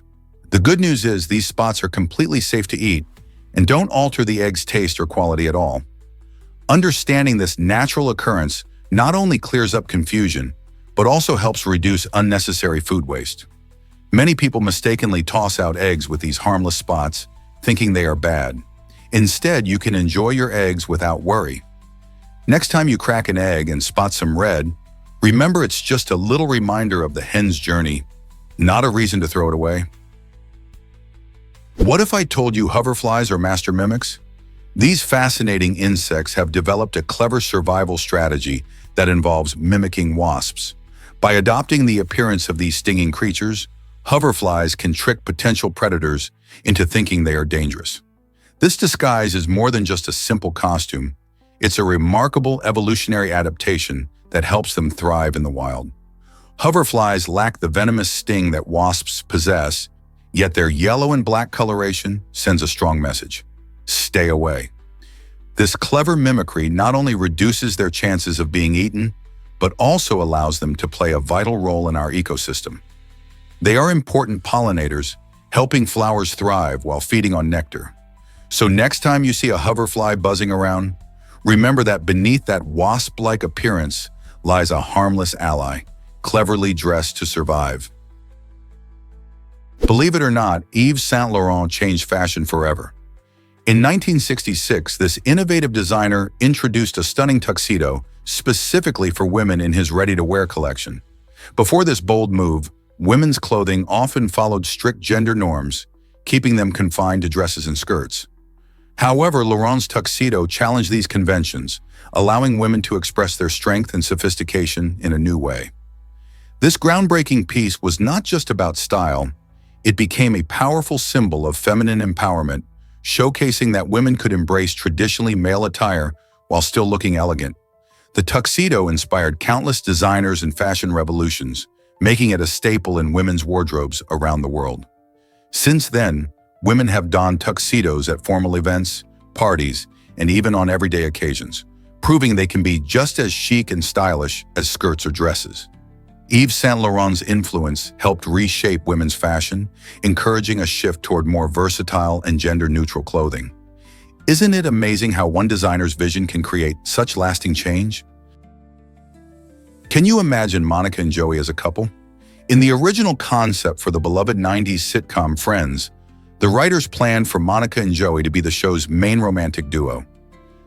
The good news is these spots are completely safe to eat and don't alter the egg's taste or quality at all. Understanding this natural occurrence not only clears up confusion, but also helps reduce unnecessary food waste. Many people mistakenly toss out eggs with these harmless spots, thinking they are bad. Instead, you can enjoy your eggs without worry. Next time you crack an egg and spot some red, remember it's just a little reminder of the hen's journey, not a reason to throw it away. What if I told you hoverflies are master mimics? These fascinating insects have developed a clever survival strategy that involves mimicking wasps. By adopting the appearance of these stinging creatures, hoverflies can trick potential predators into thinking they are dangerous. This disguise is more than just a simple costume. It's a remarkable evolutionary adaptation that helps them thrive in the wild. Hoverflies lack the venomous sting that wasps possess, yet their yellow and black coloration sends a strong message: stay away. This clever mimicry not only reduces their chances of being eaten, but also allows them to play a vital role in our ecosystem. They are important pollinators, helping flowers thrive while feeding on nectar. So next time you see a hoverfly buzzing around, remember that beneath that wasp-like appearance lies a harmless ally, cleverly dressed to survive. Believe it or not, Yves Saint Laurent changed fashion forever. In 1966, this innovative designer introduced a stunning tuxedo specifically for women in his ready-to-wear collection. Before this bold move, women's clothing often followed strict gender norms, keeping them confined to dresses and skirts. However, Laurent's tuxedo challenged these conventions, allowing women to express their strength and sophistication in a new way. This groundbreaking piece was not just about style, it became a powerful symbol of feminine empowerment, showcasing that women could embrace traditionally male attire while still looking elegant. The tuxedo inspired countless designers and fashion revolutions, making it a staple in women's wardrobes around the world. Since then, women have donned tuxedos at formal events, parties, and even on everyday occasions, proving they can be just as chic and stylish as skirts or dresses. Yves Saint Laurent's influence helped reshape women's fashion, encouraging a shift toward more versatile and gender-neutral clothing. Isn't it amazing how one designer's vision can create such lasting change? Can you imagine Monica and Joey as a couple? In the original concept for the beloved 90s sitcom Friends, the writers planned for Monica and Joey to be the show's main romantic duo.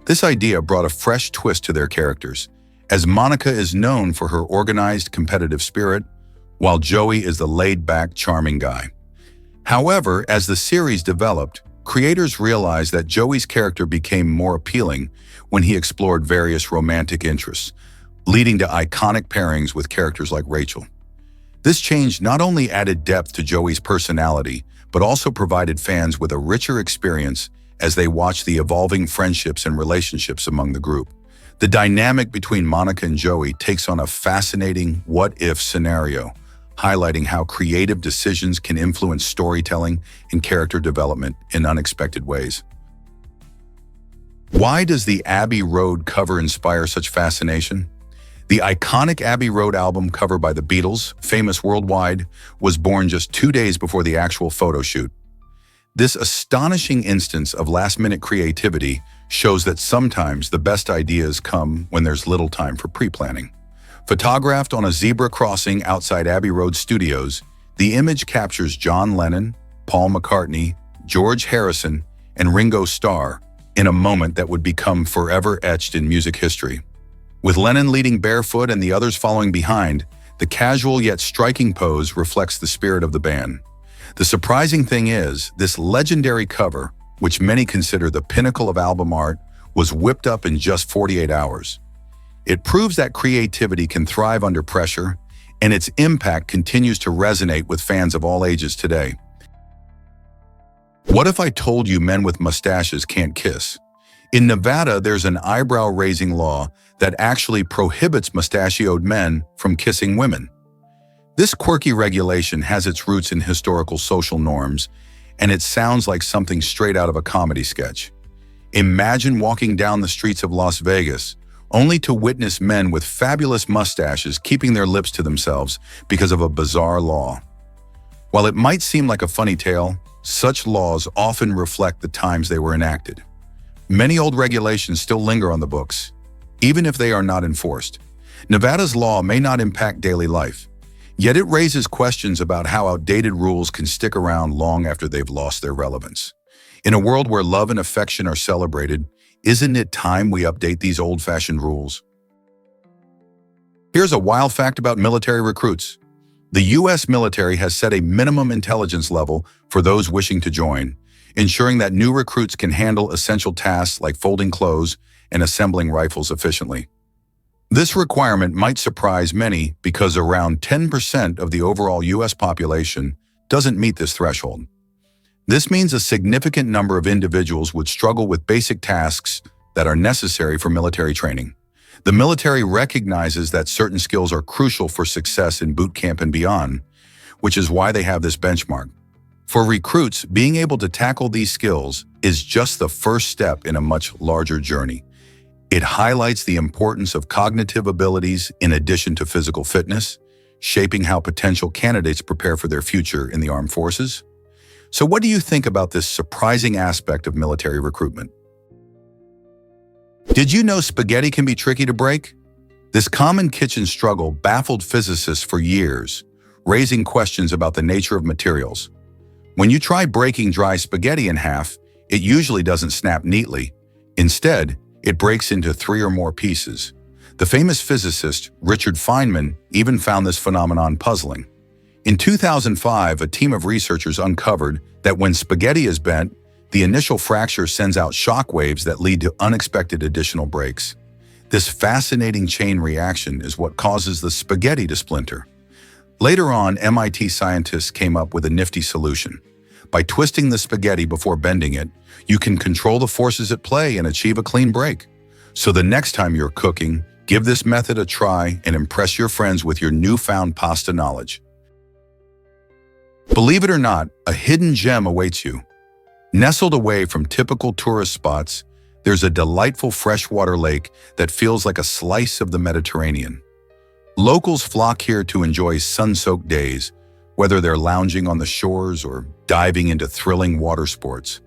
This idea brought a fresh twist to their characters, as Monica is known for her organized, competitive spirit, while Joey is the laid-back, charming guy. However, as the series developed, creators realized that Joey's character became more appealing when he explored various romantic interests, leading to iconic pairings with characters like Rachel. This change not only added depth to Joey's personality, but also provided fans with a richer experience as they watched the evolving friendships and relationships among the group. The dynamic between Monica and Joey takes on a fascinating what-if scenario, highlighting how creative decisions can influence storytelling and character development in unexpected ways. Why does the Abbey Road cover inspire such fascination? The iconic Abbey Road album cover by the Beatles, famous worldwide, was born just 2 days before the actual photo shoot. This astonishing instance of last-minute creativity shows that sometimes the best ideas come when there's little time for pre-planning. Photographed on a zebra crossing outside Abbey Road Studios, the image captures John Lennon, Paul McCartney, George Harrison, and Ringo Starr in a moment that would become forever etched in music history. With Lennon leading barefoot and the others following behind, the casual yet striking pose reflects the spirit of the band. The surprising thing is, this legendary cover, which many consider the pinnacle of album art, was whipped up in just 48 hours. It proves that creativity can thrive under pressure, and its impact continues to resonate with fans of all ages today. What if I told you men with mustaches can't kiss? In Nevada, there's an eyebrow-raising law that actually prohibits mustachioed men from kissing women. This quirky regulation has its roots in historical social norms, and it sounds like something straight out of a comedy sketch. Imagine walking down the streets of Las Vegas, only to witness men with fabulous mustaches keeping their lips to themselves because of a bizarre law. While it might seem like a funny tale, such laws often reflect the times they were enacted. Many old regulations still linger on the books, even if they are not enforced. Nevada's law may not impact daily life, yet it raises questions about how outdated rules can stick around long after they've lost their relevance. In a world where love and affection are celebrated, isn't it time we update these old-fashioned rules? Here's a wild fact about military recruits. The U.S. military has set a minimum intelligence level for those wishing to join, ensuring that new recruits can handle essential tasks like folding clothes and assembling rifles efficiently. This requirement might surprise many because around 10% of the overall U.S. population doesn't meet this threshold. This means a significant number of individuals would struggle with basic tasks that are necessary for military training. The military recognizes that certain skills are crucial for success in boot camp and beyond, which is why they have this benchmark. For recruits, being able to tackle these skills is just the first step in a much larger journey. It highlights the importance of cognitive abilities in addition to physical fitness, shaping how potential candidates prepare for their future in the armed forces. So what do you think about this surprising aspect of military recruitment? Did you know spaghetti can be tricky to break? This common kitchen struggle baffled physicists for years, raising questions about the nature of materials. When you try breaking dry spaghetti in half, it usually doesn't snap neatly. Instead, it breaks into 3 or more pieces. The famous physicist Richard Feynman even found this phenomenon puzzling. In 2005, a team of researchers uncovered that when spaghetti is bent, the initial fracture sends out shock waves that lead to unexpected additional breaks. This fascinating chain reaction is what causes the spaghetti to splinter. Later on, MIT scientists came up with a nifty solution. By twisting the spaghetti before bending it, you can control the forces at play and achieve a clean break. So the next time you're cooking, give this method a try and impress your friends with your newfound pasta knowledge. Believe it or not, a hidden gem awaits you. Nestled away from typical tourist spots, there's a delightful freshwater lake that feels like a slice of the Mediterranean. Locals flock here to enjoy sun-soaked days, whether they're lounging on the shores or diving into thrilling water sports.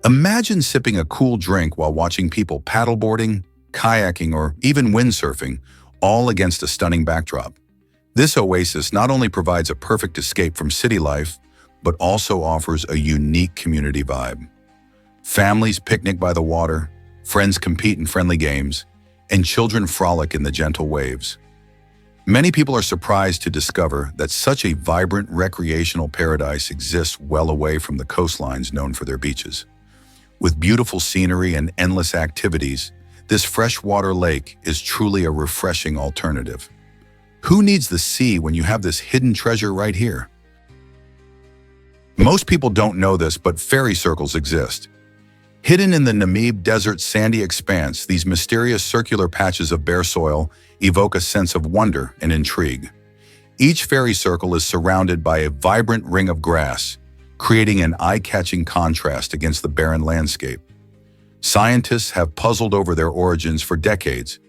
Imagine sipping a cool drink while watching people paddleboarding, kayaking, or even windsurfing, all against a stunning backdrop. This oasis not only provides a perfect escape from city life, but also offers a unique community vibe. Families picnic by the water, friends compete in friendly games, and children frolic in the gentle waves. Many people are surprised to discover that such a vibrant recreational paradise exists well away from the coastlines known for their beaches. With beautiful scenery and endless activities, this freshwater lake is truly a refreshing alternative. Who needs the sea when you have this hidden treasure right here? Most people don't know this, but fairy circles exist. Hidden in the Namib Desert's sandy expanse, these mysterious circular patches of bare soil evoke a sense of wonder and intrigue. Each fairy circle is surrounded by a vibrant ring of grass, creating an eye-catching contrast against the barren landscape. Scientists have puzzled over their origins for decades,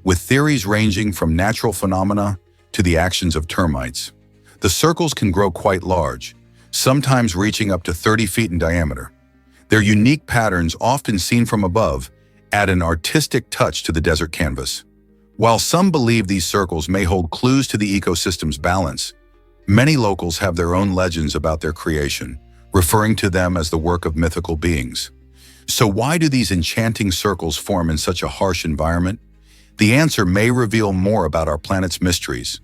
with theories ranging from natural phenomena to the actions of termites. The circles can grow quite large, sometimes reaching up to 30 feet in diameter. Their unique patterns, often seen from above, add an artistic touch to the desert canvas. While some believe these circles may hold clues to the ecosystem's balance, many locals have their own legends about their creation, referring to them as the work of mythical beings. So why do these enchanting circles form in such a harsh environment? The answer may reveal more about our planet's mysteries.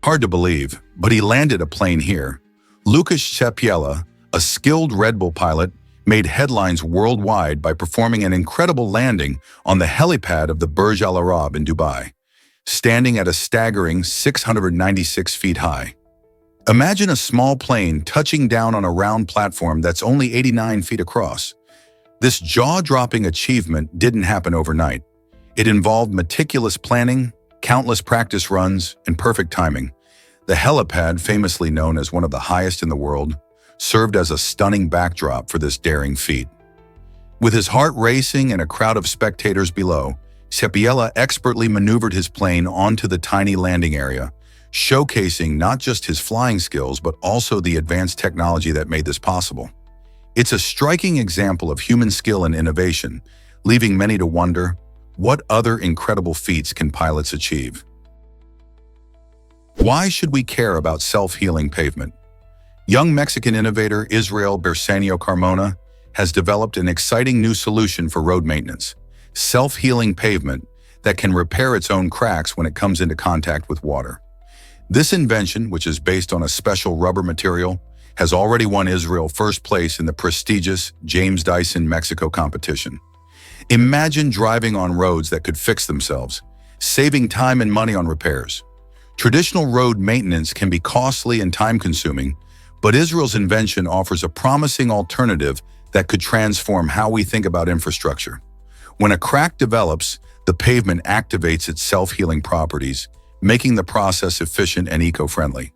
Hard to believe, but he landed a plane here. Lucas Cepiela, a skilled Red Bull pilot, made headlines worldwide by performing an incredible landing on the helipad of the Burj Al Arab in Dubai, standing at a staggering 696 feet high. Imagine a small plane touching down on a round platform that's only 89 feet across. This jaw-dropping achievement didn't happen overnight. It involved meticulous planning, countless practice runs, and perfect timing. The helipad, famously known as one of the highest in the world, served as a stunning backdrop for this daring feat. With his heart racing and a crowd of spectators below, Cepiela expertly maneuvered his plane onto the tiny landing area, showcasing not just his flying skills but also the advanced technology that made this possible. It's a striking example of human skill and innovation, leaving many to wonder, what other incredible feats can pilots achieve? Why should we care about self-healing pavement? Young Mexican innovator Israel Bersanio Carmona has developed an exciting new solution for road maintenance: self-healing pavement that can repair its own cracks when it comes into contact with water. This invention, which is based on a special rubber material, has already won Israel first place in the prestigious James Dyson Mexico competition. Imagine driving on roads that could fix themselves, saving time and money on repairs. Traditional road maintenance can be costly and time-consuming, but Israel's invention offers a promising alternative that could transform how we think about infrastructure. When a crack develops, the pavement activates its self-healing properties, making the process efficient and eco-friendly.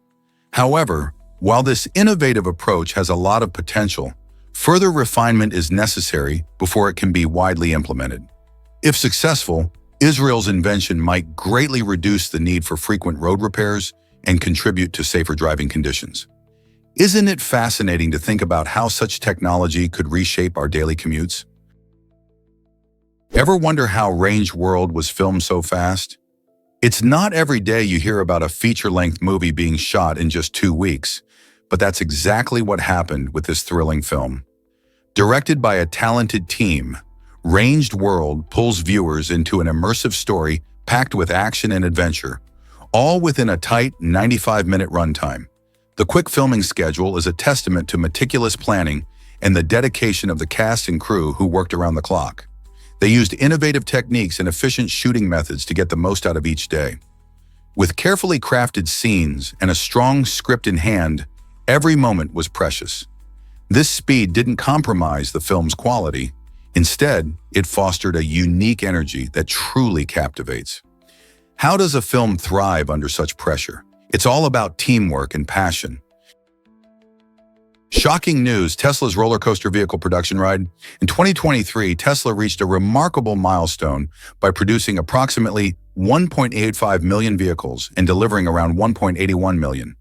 However, while this innovative approach has a lot of potential, further refinement is necessary before it can be widely implemented. If successful, Israel's invention might greatly reduce the need for frequent road repairs and contribute to safer driving conditions. Isn't it fascinating to think about how such technology could reshape our daily commutes? Ever wonder how Range World was filmed so fast? It's not every day you hear about a feature-length movie being shot in just 2 weeks, but that's exactly what happened with this thrilling film. Directed by a talented team, Ranged World pulls viewers into an immersive story packed with action and adventure, all within a tight 95-minute runtime. The quick filming schedule is a testament to meticulous planning and the dedication of the cast and crew who worked around the clock. They used innovative techniques and efficient shooting methods to get the most out of each day. With carefully crafted scenes and a strong script in hand, every moment was precious. This speed didn't compromise the film's quality. Instead, it fostered a unique energy that truly captivates. How does a film thrive under such pressure? It's all about teamwork and passion. Shocking news, Tesla's roller coaster vehicle production ride. In 2023, Tesla reached a remarkable milestone by producing approximately 1.85 million vehicles and delivering around 1.81 million.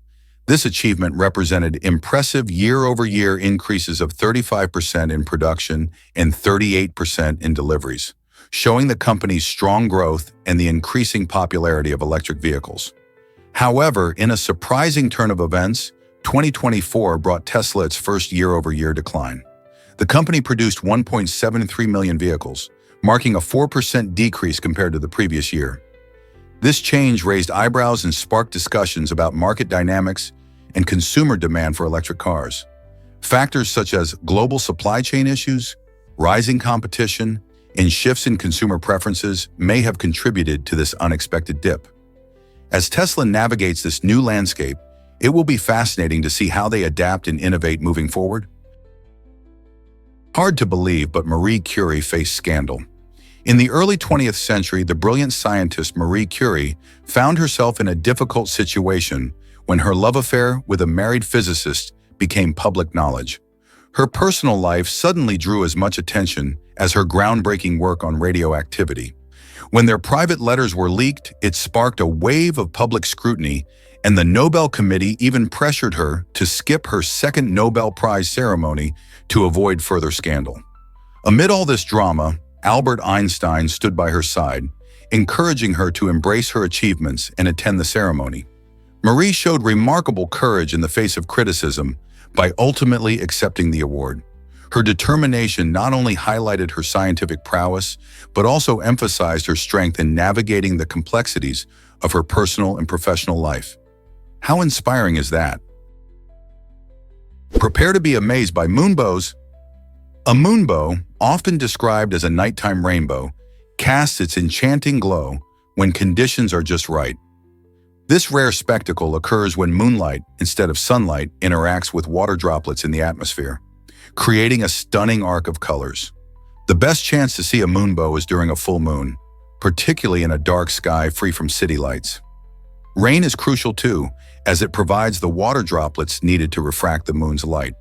This achievement represented impressive year-over-year increases of 35% in production and 38% in deliveries, showing the company's strong growth and the increasing popularity of electric vehicles. However, in a surprising turn of events, 2024 brought Tesla its first year-over-year decline. The company produced 1.73 million vehicles, marking a 4% decrease compared to the previous year. This change raised eyebrows and sparked discussions about market dynamics and consumer demand for electric cars. Factors such as global supply chain issues, rising competition, and shifts in consumer preferences may have contributed to this unexpected dip. As Tesla navigates this new landscape, it will be fascinating to see how they adapt and innovate moving forward. Hard to believe, but Marie Curie faced scandal. In the early 20th century, the brilliant scientist Marie Curie found herself in a difficult situation when her love affair with a married physicist became public knowledge. Her personal life suddenly drew as much attention as her groundbreaking work on radioactivity. When their private letters were leaked, it sparked a wave of public scrutiny, and the Nobel Committee even pressured her to skip her second Nobel Prize ceremony to avoid further scandal. Amid all this drama, Albert Einstein stood by her side, encouraging her to embrace her achievements and attend the ceremony. Marie showed remarkable courage in the face of criticism by ultimately accepting the award. Her determination not only highlighted her scientific prowess, but also emphasized her strength in navigating the complexities of her personal and professional life. How inspiring is that? Prepare to be amazed by moonbows. A moonbow, often described as a nighttime rainbow, casts its enchanting glow when conditions are just right. This rare spectacle occurs when moonlight, instead of sunlight, interacts with water droplets in the atmosphere, creating a stunning arc of colors. The best chance to see a moonbow is during a full moon, particularly in a dark sky free from city lights. Rain is crucial too, as it provides the water droplets needed to refract the moon's light.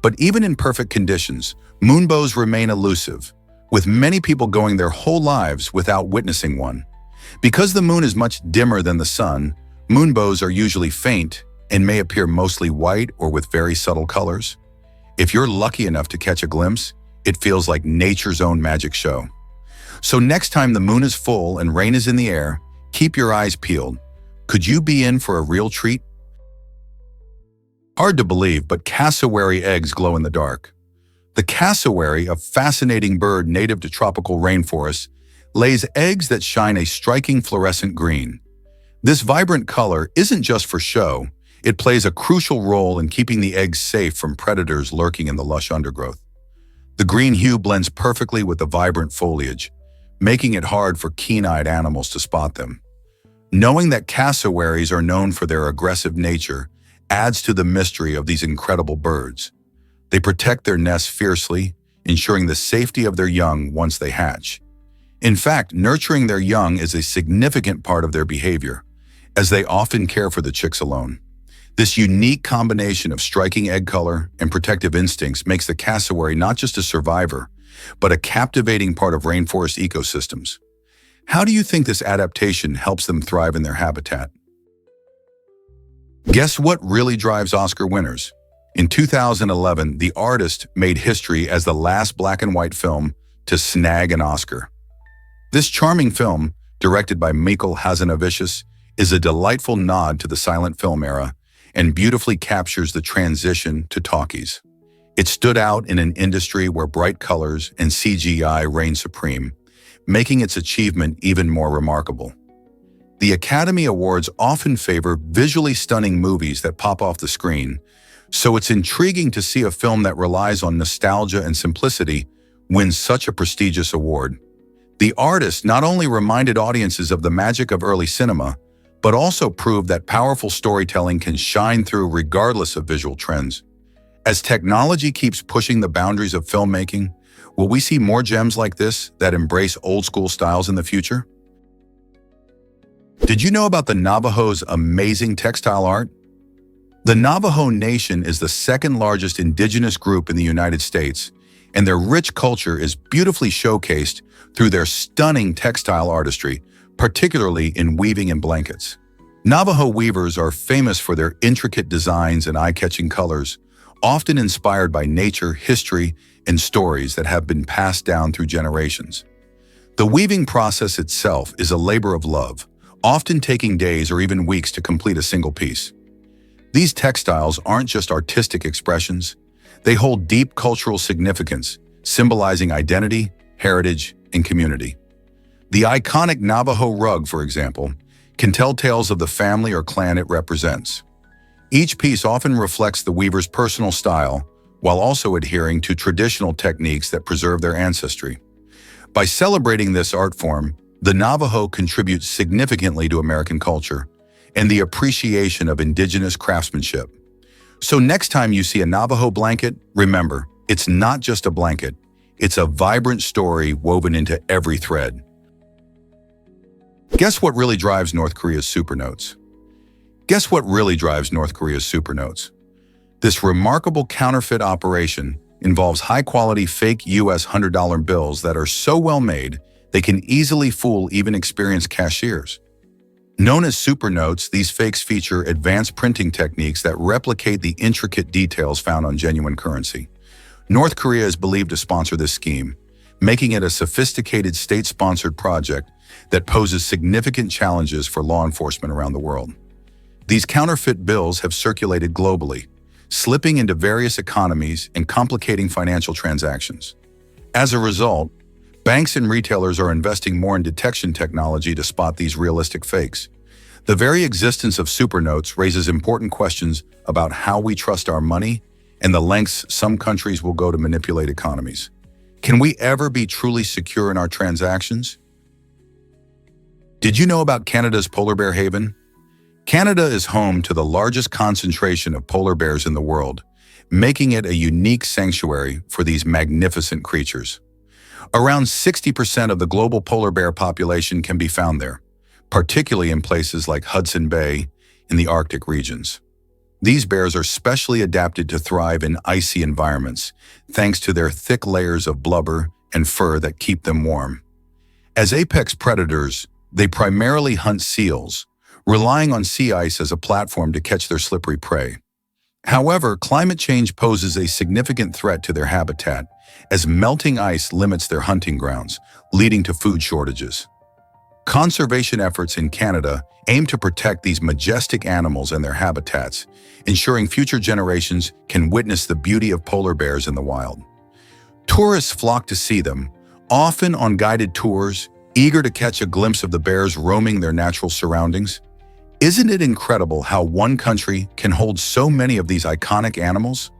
But even in perfect conditions, moonbows remain elusive, with many people going their whole lives without witnessing one. Because the moon is much dimmer than the sun, moonbows are usually faint and may appear mostly white or with very subtle colors. If you're lucky enough to catch a glimpse, it feels like nature's own magic show. So next time the moon is full and rain is in the air, keep your eyes peeled. Could you be in for a real treat? Hard to believe, but cassowary eggs glow in the dark. The cassowary, a fascinating bird native to tropical rainforests, lays eggs that shine a striking fluorescent green. This vibrant color isn't just for show, it plays a crucial role in keeping the eggs safe from predators lurking in the lush undergrowth. The green hue blends perfectly with the vibrant foliage, making it hard for keen-eyed animals to spot them. Knowing that cassowaries are known for their aggressive nature adds to the mystery of these incredible birds. They protect their nests fiercely, ensuring the safety of their young once they hatch. In fact, nurturing their young is a significant part of their behavior, as they often care for the chicks alone. This unique combination of striking egg color and protective instincts makes the cassowary not just a survivor, but a captivating part of rainforest ecosystems. How do you think this adaptation helps them thrive in their habitat? Guess what really drives Oscar winners? In 2011, The Artist made history as the last black and white film to snag an Oscar. This charming film, directed by Michael Hazanavicius, is a delightful nod to the silent film era and beautifully captures the transition to talkies. It stood out in an industry where bright colors and CGI reign supreme, making its achievement even more remarkable. The Academy Awards often favor visually stunning movies that pop off the screen, so it's intriguing to see a film that relies on nostalgia and simplicity win such a prestigious award. The artist not only reminded audiences of the magic of early cinema, but also proved that powerful storytelling can shine through regardless of visual trends. As technology keeps pushing the boundaries of filmmaking, will we see more gems like this that embrace old-school styles in the future? Did you know about the Navajo's amazing textile art? The Navajo Nation is the second largest indigenous group in the United States, and their rich culture is beautifully showcased through their stunning textile artistry, particularly in weaving and blankets. Navajo weavers are famous for their intricate designs and eye-catching colors, often inspired by nature, history, and stories that have been passed down through generations. The weaving process itself is a labor of love, often taking days or even weeks to complete a single piece. These textiles aren't just artistic expressions, they hold deep cultural significance, symbolizing identity, heritage, and community. The iconic Navajo rug, for example, can tell tales of the family or clan it represents. Each piece often reflects the weaver's personal style, while also adhering to traditional techniques that preserve their ancestry. By celebrating this art form, the Navajo contributes significantly to American culture and the appreciation of indigenous craftsmanship. So next time you see a Navajo blanket, remember, it's not just a blanket, it's a vibrant story woven into every thread. Guess what really drives North Korea's supernotes? Guess what really drives North Korea's supernotes? This remarkable counterfeit operation involves high-quality fake US $100 bills that are so well made they can easily fool even experienced cashiers. Known as supernotes, these fakes feature advanced printing techniques that replicate the intricate details found on genuine currency. North Korea is believed to sponsor this scheme, making it a sophisticated state-sponsored project that poses significant challenges for law enforcement around the world. These counterfeit bills have circulated globally, slipping into various economies and complicating financial transactions. As a result, banks and retailers are investing more in detection technology to spot these realistic fakes. The very existence of supernotes raises important questions about how we trust our money and the lengths some countries will go to manipulate economies. Can we ever be truly secure in our transactions? Did you know about Canada's polar bear haven? Canada is home to the largest concentration of polar bears in the world, making it a unique sanctuary for these magnificent creatures. Around 60% of the global polar bear population can be found there, particularly in places like Hudson Bay in the Arctic regions. These bears are specially adapted to thrive in icy environments, thanks to their thick layers of blubber and fur that keep them warm. As apex predators, they primarily hunt seals, relying on sea ice as a platform to catch their slippery prey. However, climate change poses a significant threat to their habitat, as melting ice limits their hunting grounds, leading to food shortages. Conservation efforts in Canada aim to protect these majestic animals and their habitats, ensuring future generations can witness the beauty of polar bears in the wild. Tourists flock to see them, often on guided tours, eager to catch a glimpse of the bears roaming their natural surroundings. Isn't it incredible how one country can hold so many of these iconic animals?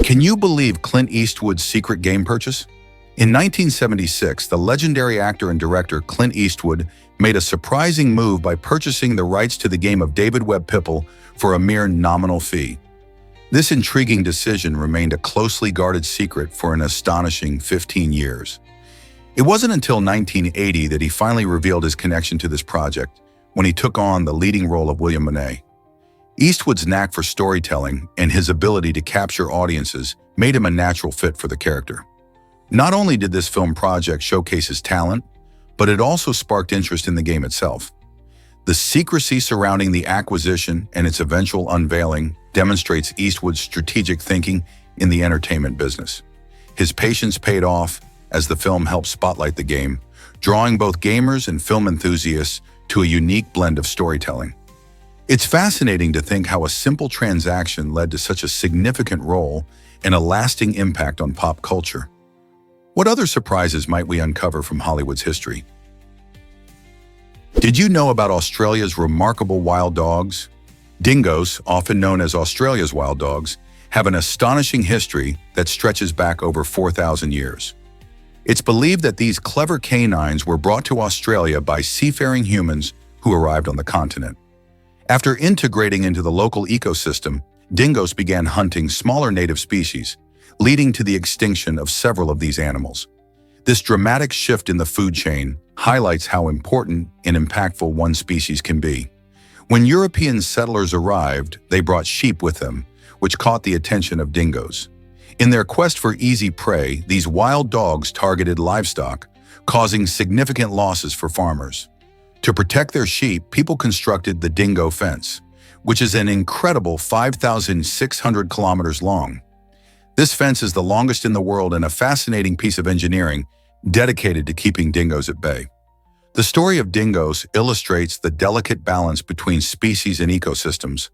Can you believe Clint Eastwood's secret game purchase? In 1976, the legendary actor and director Clint Eastwood made a surprising move by purchasing the rights to the game of David Webb Pipple for a mere nominal fee. This intriguing decision remained a closely guarded secret for an astonishing 15 years. It wasn't until 1980 that he finally revealed his connection to this project, when he took on the leading role of William Monet. Eastwood's knack for storytelling and his ability to capture audiences made him a natural fit for the character. Not only did this film project showcase his talent, but it also sparked interest in the game itself. The secrecy surrounding the acquisition and its eventual unveiling demonstrates Eastwood's strategic thinking in the entertainment business. His patience paid off as the film helped spotlight the game, drawing both gamers and film enthusiasts to a unique blend of storytelling. It's fascinating to think how a simple transaction led to such a significant role and a lasting impact on pop culture. What other surprises might we uncover from Hollywood's history? Did you know about Australia's remarkable wild dogs? Dingoes, often known as Australia's wild dogs, have an astonishing history that stretches back over 4,000 years. It's believed that these clever canines were brought to Australia by seafaring humans who arrived on the continent. After integrating into the local ecosystem, dingoes began hunting smaller native species, leading to the extinction of several of these animals. This dramatic shift in the food chain highlights how important and impactful one species can be. When European settlers arrived, they brought sheep with them, which caught the attention of dingoes. In their quest for easy prey, these wild dogs targeted livestock, causing significant losses for farmers. To protect their sheep, people constructed the dingo fence, which is an incredible 5,600 kilometers long. This fence is the longest in the world and a fascinating piece of engineering dedicated to keeping dingoes at bay. The story of dingoes illustrates the delicate balance between species and ecosystems.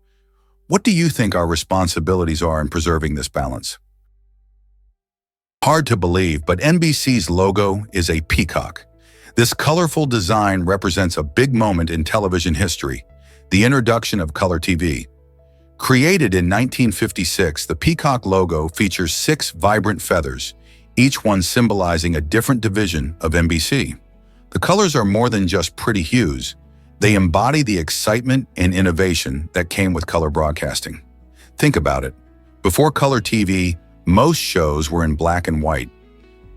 What do you think our responsibilities are in preserving this balance? Hard to believe, but NBC's logo is a peacock. This colorful design represents a big moment in television history, the introduction of color TV. Created in 1956, the peacock logo features 6 vibrant feathers, each one symbolizing a different division of NBC. The colors are more than just pretty hues. They embody the excitement and innovation that came with color broadcasting. Think about it. Before color TV, most shows were in black and white.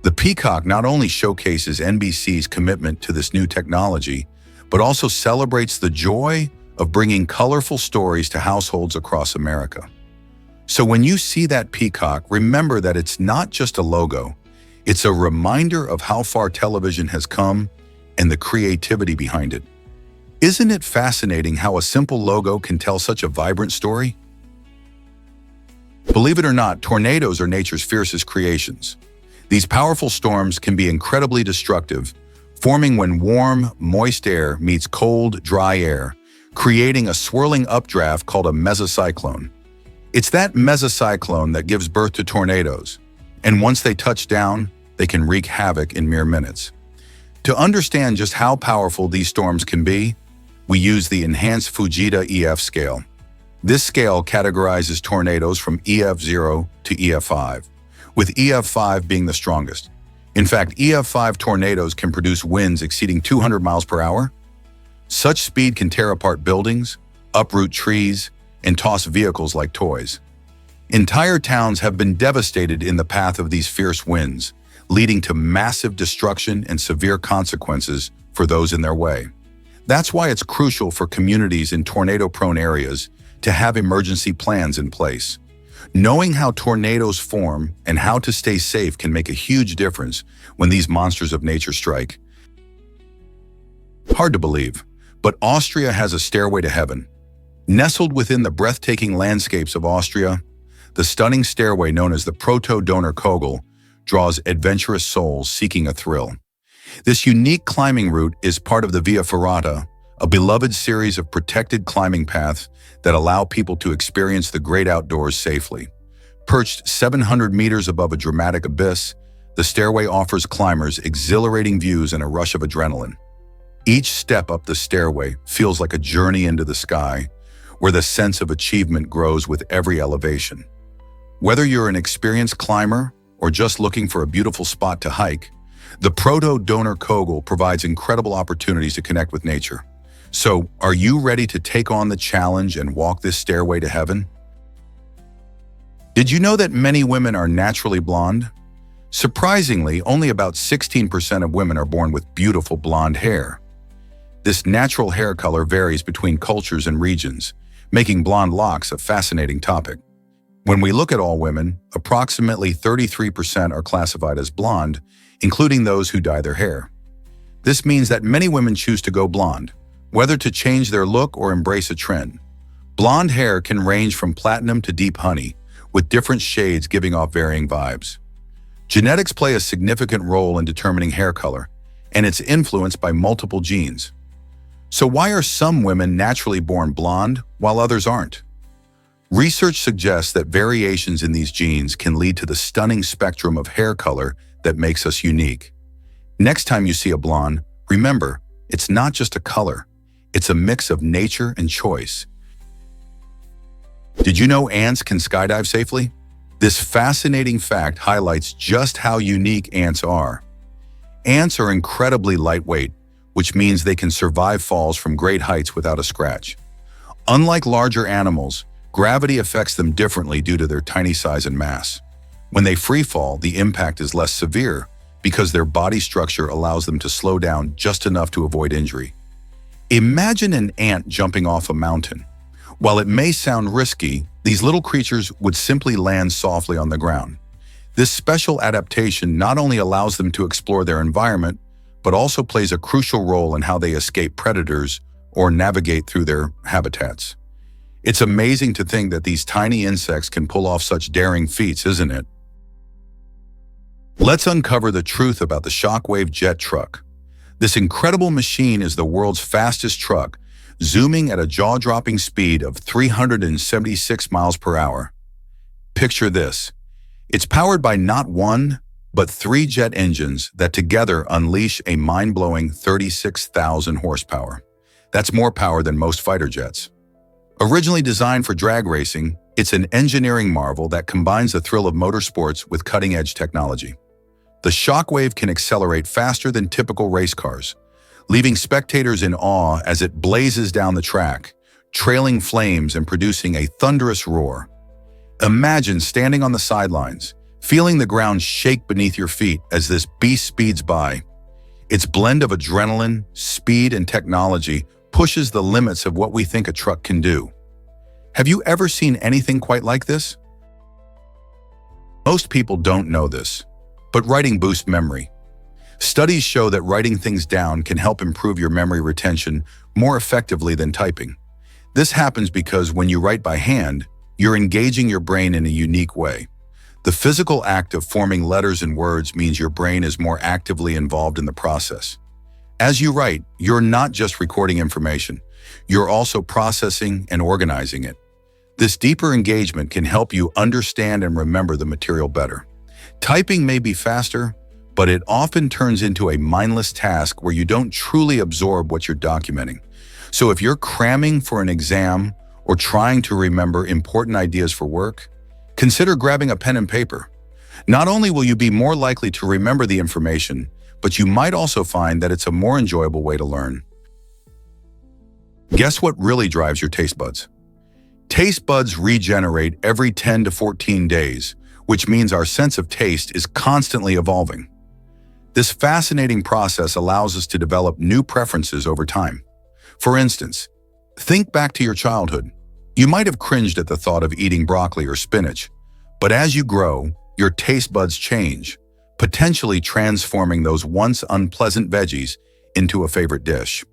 The peacock not only showcases NBC's commitment to this new technology, but also celebrates the joy of bringing colorful stories to households across America. So when you see that peacock, remember that it's not just a logo. It's a reminder of how far television has come and the creativity behind it. Isn't it fascinating how a simple logo can tell such a vibrant story? Believe it or not, tornadoes are nature's fiercest creations. These powerful storms can be incredibly destructive, forming when warm, moist air meets cold, dry air, creating a swirling updraft called a mesocyclone. It's that mesocyclone that gives birth to tornadoes, and once they touch down, they can wreak havoc in mere minutes. To understand just how powerful these storms can be, we use the enhanced Fujita EF scale. This scale categorizes tornadoes from EF0 to EF5, with EF5 being the strongest. In fact, EF5 tornadoes can produce winds exceeding 200 miles per hour. Such speed can tear apart buildings, uproot trees, and toss vehicles like toys. Entire towns have been devastated in the path of these fierce winds, leading to massive destruction and severe consequences for those in their way. That's why it's crucial for communities in tornado-prone areas to have emergency plans in place. Knowing how tornadoes form and how to stay safe can make a huge difference when these monsters of nature strike. Hard to believe, but Austria has a stairway to heaven. Nestled within the breathtaking landscapes of Austria, the stunning stairway known as the Proto-Donner Kogel draws adventurous souls seeking a thrill. This unique climbing route is part of the Via Ferrata, a beloved series of protected climbing paths that allow people to experience the great outdoors safely. Perched 700 meters above a dramatic abyss, the stairway offers climbers exhilarating views and a rush of adrenaline. Each step up the stairway feels like a journey into the sky, where the sense of achievement grows with every elevation. Whether you're an experienced climber or just looking for a beautiful spot to hike, the Proto-Donner Kogel provides incredible opportunities to connect with nature. So, are you ready to take on the challenge and walk this stairway to heaven? Did you know that many women are naturally blonde? Surprisingly, only about 16% of women are born with beautiful blonde hair. This natural hair color varies between cultures and regions, making blonde locks a fascinating topic. When we look at all women, approximately 33% are classified as blonde, including those who dye their hair. This means that many women choose to go blonde, whether to change their look or embrace a trend. Blonde hair can range from platinum to deep honey, with different shades giving off varying vibes. Genetics play a significant role in determining hair color, and it's influenced by multiple genes. So why are some women naturally born blonde while others aren't? Research suggests that variations in these genes can lead to the stunning spectrum of hair color that makes us unique. Next time you see a blonde, remember, it's not just a color. It's a mix of nature and choice. Did you know ants can skydive safely? This fascinating fact highlights just how unique ants are. Ants are incredibly lightweight, which means they can survive falls from great heights without a scratch. Unlike larger animals, gravity affects them differently due to their tiny size and mass. When they free fall, the impact is less severe because their body structure allows them to slow down just enough to avoid injury. Imagine an ant jumping off a mountain. While it may sound risky, these little creatures would simply land softly on the ground. This special adaptation not only allows them to explore their environment, but also plays a crucial role in how they escape predators or navigate through their habitats. It's amazing to think that these tiny insects can pull off such daring feats, isn't it? Let's uncover the truth about the Shockwave jet truck. This incredible machine is the world's fastest truck, zooming at a jaw-dropping speed of 376 miles per hour. Picture this. It's powered by not one, but 3 jet engines that together unleash a mind-blowing 36,000 horsepower. That's more power than most fighter jets. Originally designed for drag racing, it's an engineering marvel that combines the thrill of motorsports with cutting-edge technology. The Shockwave can accelerate faster than typical race cars, leaving spectators in awe as it blazes down the track, trailing flames and producing a thunderous roar. Imagine standing on the sidelines, feeling the ground shake beneath your feet as this beast speeds by. Its blend of adrenaline, speed, and technology pushes the limits of what we think a truck can do. Have you ever seen anything quite like this? Most people don't know this, but writing boosts memory. Studies show that writing things down can help improve your memory retention more effectively than typing. This happens because when you write by hand, you're engaging your brain in a unique way. The physical act of forming letters and words means your brain is more actively involved in the process. As you write, you're not just recording information, you're also processing and organizing it. This deeper engagement can help you understand and remember the material better. Typing may be faster, but it often turns into a mindless task where you don't truly absorb what you're documenting. So if you're cramming for an exam or trying to remember important ideas for work, consider grabbing a pen and paper. Not only will you be more likely to remember the information, but you might also find that it's a more enjoyable way to learn. Guess what really drives your taste buds? Taste buds regenerate every 10 to 14 days, which means our sense of taste is constantly evolving. This fascinating process allows us to develop new preferences over time. For instance, think back to your childhood. You might have cringed at the thought of eating broccoli or spinach, but as you grow, your taste buds change, potentially transforming those once unpleasant veggies into a favorite dish.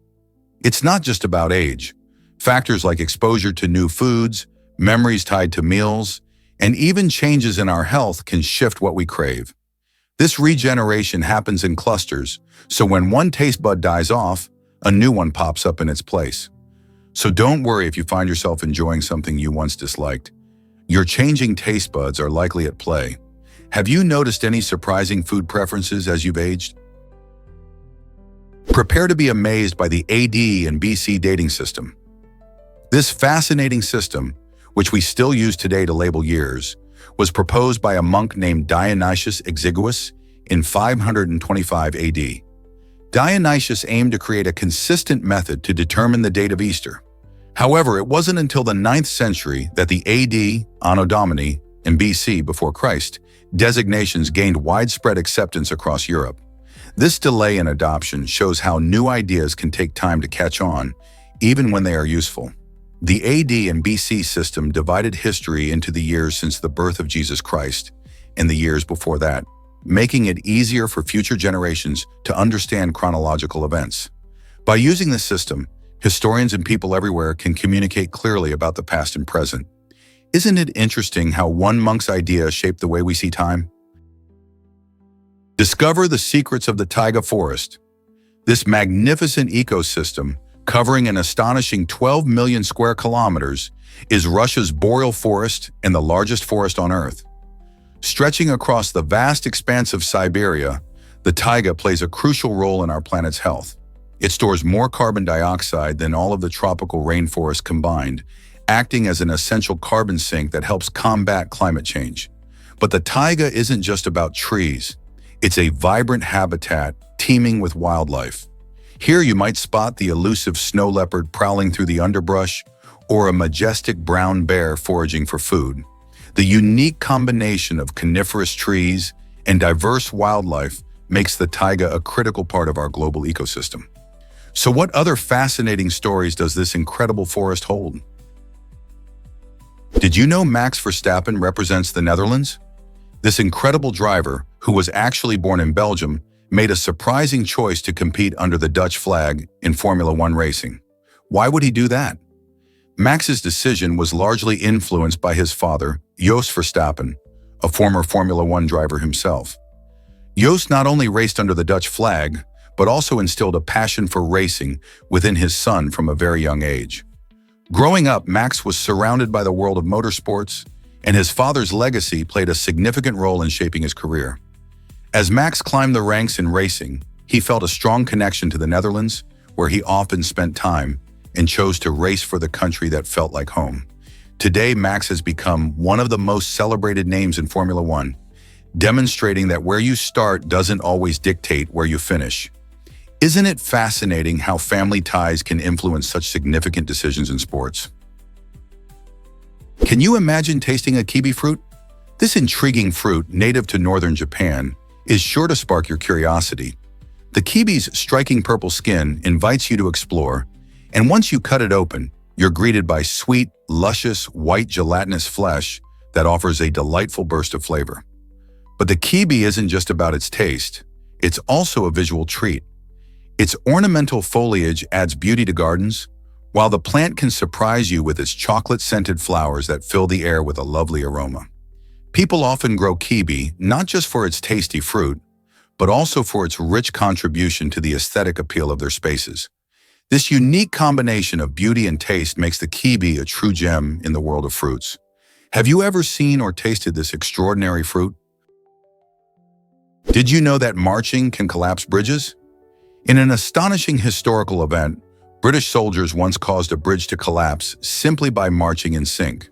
It's not just about age. Factors like exposure to new foods, memories tied to meals, and even changes in our health can shift what we crave. This regeneration happens in clusters, so when one taste bud dies off, a new one pops up in its place. So don't worry if you find yourself enjoying something you once disliked. Your changing taste buds are likely at play. Have you noticed any surprising food preferences as you've aged? Prepare to be amazed by the AD and BC dating system. This fascinating system, which we still use today to label years, was proposed by a monk named Dionysius Exiguus in 525 AD. Dionysius aimed to create a consistent method to determine the date of Easter. However, it wasn't until the 9th century that the AD, Anno Domini, and BC, before Christ, designations gained widespread acceptance across Europe. This delay in adoption shows how new ideas can take time to catch on, even when they are useful. The AD and BC system divided history into the years since the birth of Jesus Christ and the years before that, making it easier for future generations to understand chronological events. By using this system, historians and people everywhere can communicate clearly about the past and present. Isn't it interesting how one monk's idea shaped the way we see time? Discover the secrets of the taiga forest. This magnificent ecosystem, covering an astonishing 12 million square kilometers, is Russia's boreal forest and the largest forest on Earth. Stretching across the vast expanse of Siberia, the taiga plays a crucial role in our planet's health. It stores more carbon dioxide than all of the tropical rainforests combined, acting as an essential carbon sink that helps combat climate change. But the taiga isn't just about trees. It's a vibrant habitat teeming with wildlife. Here you might spot the elusive snow leopard prowling through the underbrush or a majestic brown bear foraging for food. The unique combination of coniferous trees and diverse wildlife makes the taiga a critical part of our global ecosystem. So what other fascinating stories does this incredible forest hold? Did you know Max Verstappen represents the Netherlands? This incredible driver, who was actually born in Belgium, made a surprising choice to compete under the Dutch flag in Formula One racing. Why would he do that? Max's decision was largely influenced by his father, Jos Verstappen, a former Formula One driver himself. Jos not only raced under the Dutch flag, but also instilled a passion for racing within his son from a very young age. Growing up, Max was surrounded by the world of motorsports, and his father's legacy played a significant role in shaping his career. As Max climbed the ranks in racing, he felt a strong connection to the Netherlands, where he often spent time and chose to race for the country that felt like home. Today, Max has become one of the most celebrated names in Formula One, demonstrating that where you start doesn't always dictate where you finish. Isn't it fascinating how family ties can influence such significant decisions in sports? Can you imagine tasting a kiwi fruit? This intriguing fruit, native to northern Japan, is sure to spark your curiosity. The kiwi's striking purple skin invites you to explore, and once you cut it open, you're greeted by sweet, luscious, white gelatinous flesh that offers a delightful burst of flavor. But the kiwi isn't just about its taste, it's also a visual treat. Its ornamental foliage adds beauty to gardens, while the plant can surprise you with its chocolate-scented flowers that fill the air with a lovely aroma. People often grow kiwi not just for its tasty fruit, but also for its rich contribution to the aesthetic appeal of their spaces. This unique combination of beauty and taste makes the kiwi a true gem in the world of fruits. Have you ever seen or tasted this extraordinary fruit? Did you know that marching can collapse bridges? In an astonishing historical event, British soldiers once caused a bridge to collapse simply by marching in sync.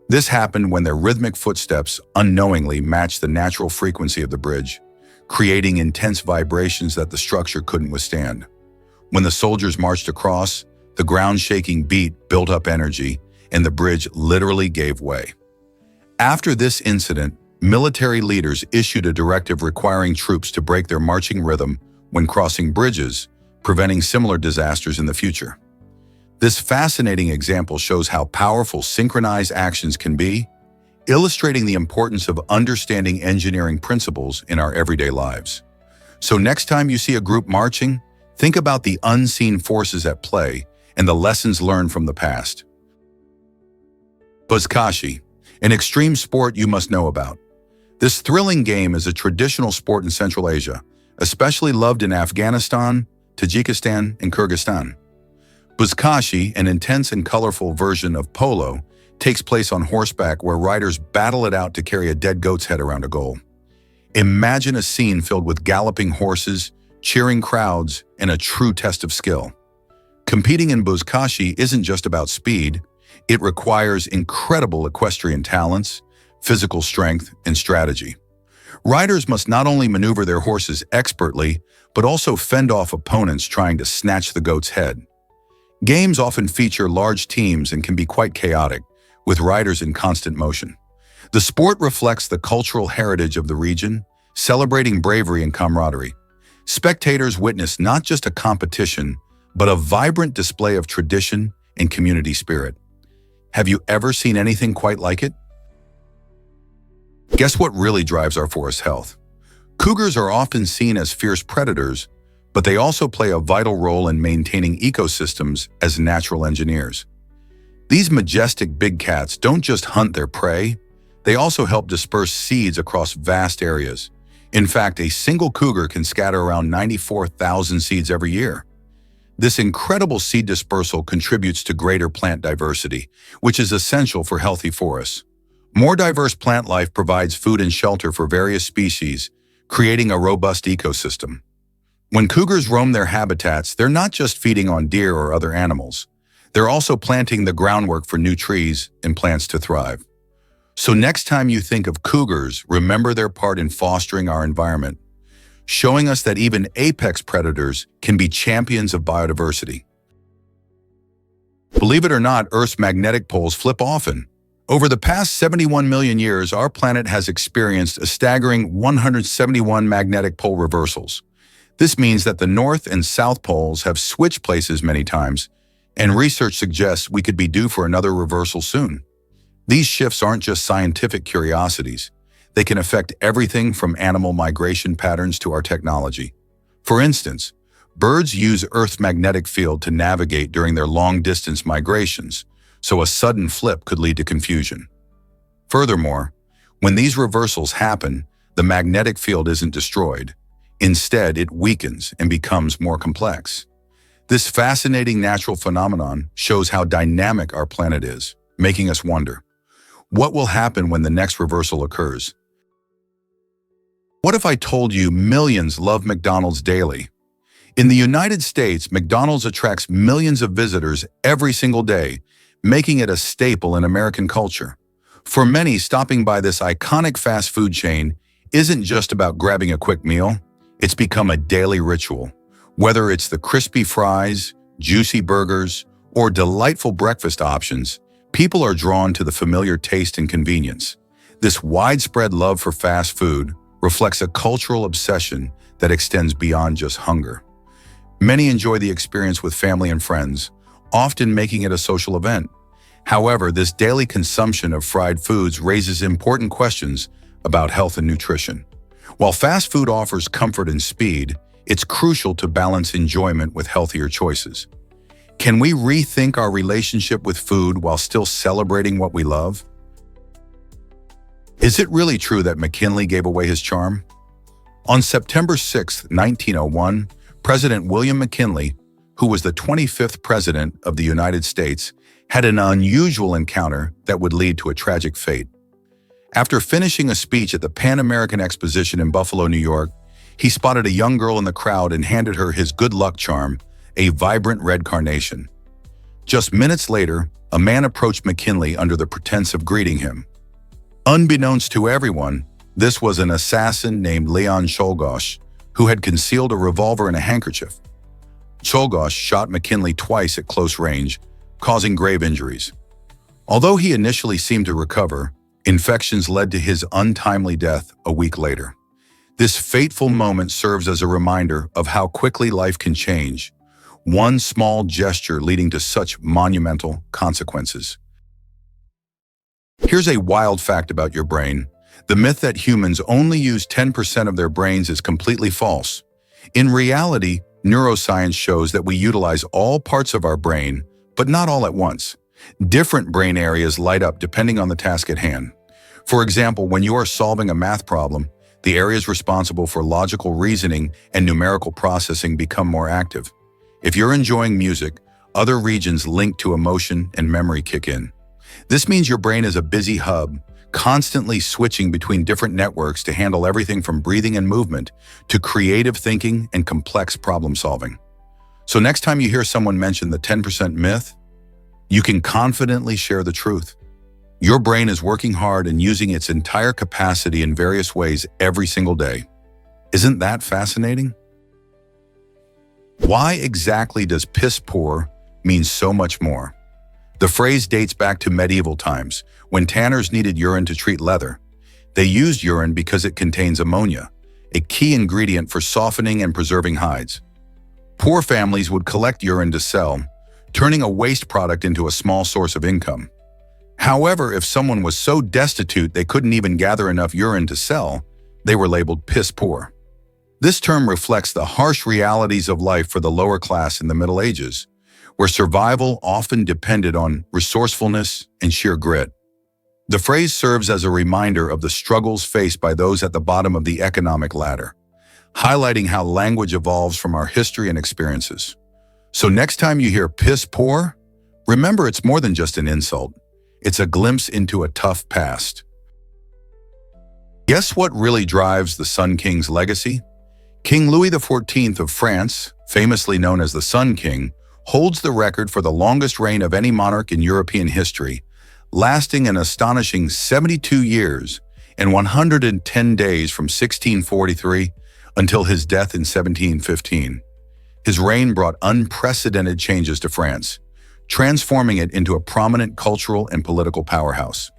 This happened when their rhythmic footsteps unknowingly matched the natural frequency of the bridge, creating intense vibrations that the structure couldn't withstand. When the soldiers marched across, the ground-shaking beat built up energy, and the bridge literally gave way. After this incident, military leaders issued a directive requiring troops to break their marching rhythm when crossing bridges, preventing similar disasters in the future. This fascinating example shows how powerful synchronized actions can be, illustrating the importance of understanding engineering principles in our everyday lives. So next time you see a group marching, think about the unseen forces at play and the lessons learned from the past. Buzkashi, an extreme sport you must know about. This thrilling game is a traditional sport in Central Asia, especially loved in Afghanistan, Tajikistan, and Kyrgyzstan. Buzkashi, an intense and colorful version of polo, takes place on horseback where riders battle it out to carry a dead goat's head around a goal. Imagine a scene filled with galloping horses, cheering crowds, and a true test of skill. Competing in Buzkashi isn't just about speed, it requires incredible equestrian talents, physical strength, and strategy. Riders must not only maneuver their horses expertly, but also fend off opponents trying to snatch the goat's head. Games often feature large teams and can be quite chaotic, with riders in constant motion. The sport reflects the cultural heritage of the region, celebrating bravery and camaraderie. Spectators witness not just a competition, but a vibrant display of tradition and community spirit. Have you ever seen anything quite like it? Guess what really drives our forest health? Cougars are often seen as fierce predators, but they also play a vital role in maintaining ecosystems as natural engineers. These majestic big cats don't just hunt their prey, they also help disperse seeds across vast areas. In fact, a single cougar can scatter around 94,000 seeds every year. This incredible seed dispersal contributes to greater plant diversity, which is essential for healthy forests. More diverse plant life provides food and shelter for various species, creating a robust ecosystem. When cougars roam their habitats, they're not just feeding on deer or other animals. They're also planting the groundwork for new trees and plants to thrive. So next time you think of cougars, remember their part in fostering our environment, showing us that even apex predators can be champions of biodiversity. Believe it or not, Earth's magnetic poles flip often. Over the past 71 million years, our planet has experienced a staggering 171 magnetic pole reversals. This means that the North and South poles have switched places many times, and research suggests we could be due for another reversal soon. These shifts aren't just scientific curiosities. They can affect everything from animal migration patterns to our technology. For instance, birds use Earth's magnetic field to navigate during their long-distance migrations, so a sudden flip could lead to confusion. Furthermore, when these reversals happen, the magnetic field isn't destroyed. Instead, it weakens and becomes more complex. This fascinating natural phenomenon shows how dynamic our planet is, making us wonder, what will happen when the next reversal occurs? What if I told you millions love McDonald's daily? In the United States, McDonald's attracts millions of visitors every single day, making it a staple in American culture. For many, stopping by this iconic fast food chain isn't just about grabbing a quick meal. It's become a daily ritual. Whether it's the crispy fries, juicy burgers, or delightful breakfast options, people are drawn to the familiar taste and convenience. This widespread love for fast food reflects a cultural obsession that extends beyond just hunger. Many enjoy the experience with family and friends, often making it a social event. However, this daily consumption of fried foods raises important questions about health and nutrition. While fast food offers comfort and speed, it's crucial to balance enjoyment with healthier choices. Can we rethink our relationship with food while still celebrating what we love? Is it really true that McKinley gave away his charm? On September 6, 1901, President William McKinley, who was the 25th President of the United States, had an unusual encounter that would lead to a tragic fate. After finishing a speech at the Pan American Exposition in Buffalo, New York, he spotted a young girl in the crowd and handed her his good luck charm, a vibrant red carnation. Just minutes later, a man approached McKinley under the pretense of greeting him. Unbeknownst to everyone, this was an assassin named Leon Czolgosz, who had concealed a revolver in a handkerchief. Czolgosz shot McKinley twice at close range, causing grave injuries. Although he initially seemed to recover, infections led to his untimely death a week later. This fateful moment serves as a reminder of how quickly life can change, one small gesture leading to such monumental consequences. Here's a wild fact about your brain. The myth that humans only use 10% of their brains is completely false. In reality, neuroscience shows that we utilize all parts of our brain, but not all at once. Different brain areas light up depending on the task at hand. For example, when you are solving a math problem, the areas responsible for logical reasoning and numerical processing become more active. If you're enjoying music, other regions linked to emotion and memory kick in. This means your brain is a busy hub, constantly switching between different networks to handle everything from breathing and movement to creative thinking and complex problem solving. So next time you hear someone mention the 10% myth, you can confidently share the truth. Your brain is working hard and using its entire capacity in various ways every single day. Isn't that fascinating? Why exactly does piss poor mean so much more? The phrase dates back to medieval times, when tanners needed urine to treat leather. They used urine because it contains ammonia, a key ingredient for softening and preserving hides. Poor families would collect urine to sell, turning a waste product into a small source of income. However, if someone was so destitute they couldn't even gather enough urine to sell, they were labeled piss poor. This term reflects the harsh realities of life for the lower class in the Middle Ages, where survival often depended on resourcefulness and sheer grit. The phrase serves as a reminder of the struggles faced by those at the bottom of the economic ladder, highlighting how language evolves from our history and experiences. So next time you hear piss poor, remember it's more than just an insult. It's a glimpse into a tough past. Guess what really drives the Sun King's legacy? King Louis XIV of France, famously known as the Sun King, holds the record for the longest reign of any monarch in European history, lasting an astonishing 72 years and 110 days from 1643 until his death in 1715. His reign brought unprecedented changes to France, transforming it into a prominent cultural and political powerhouse.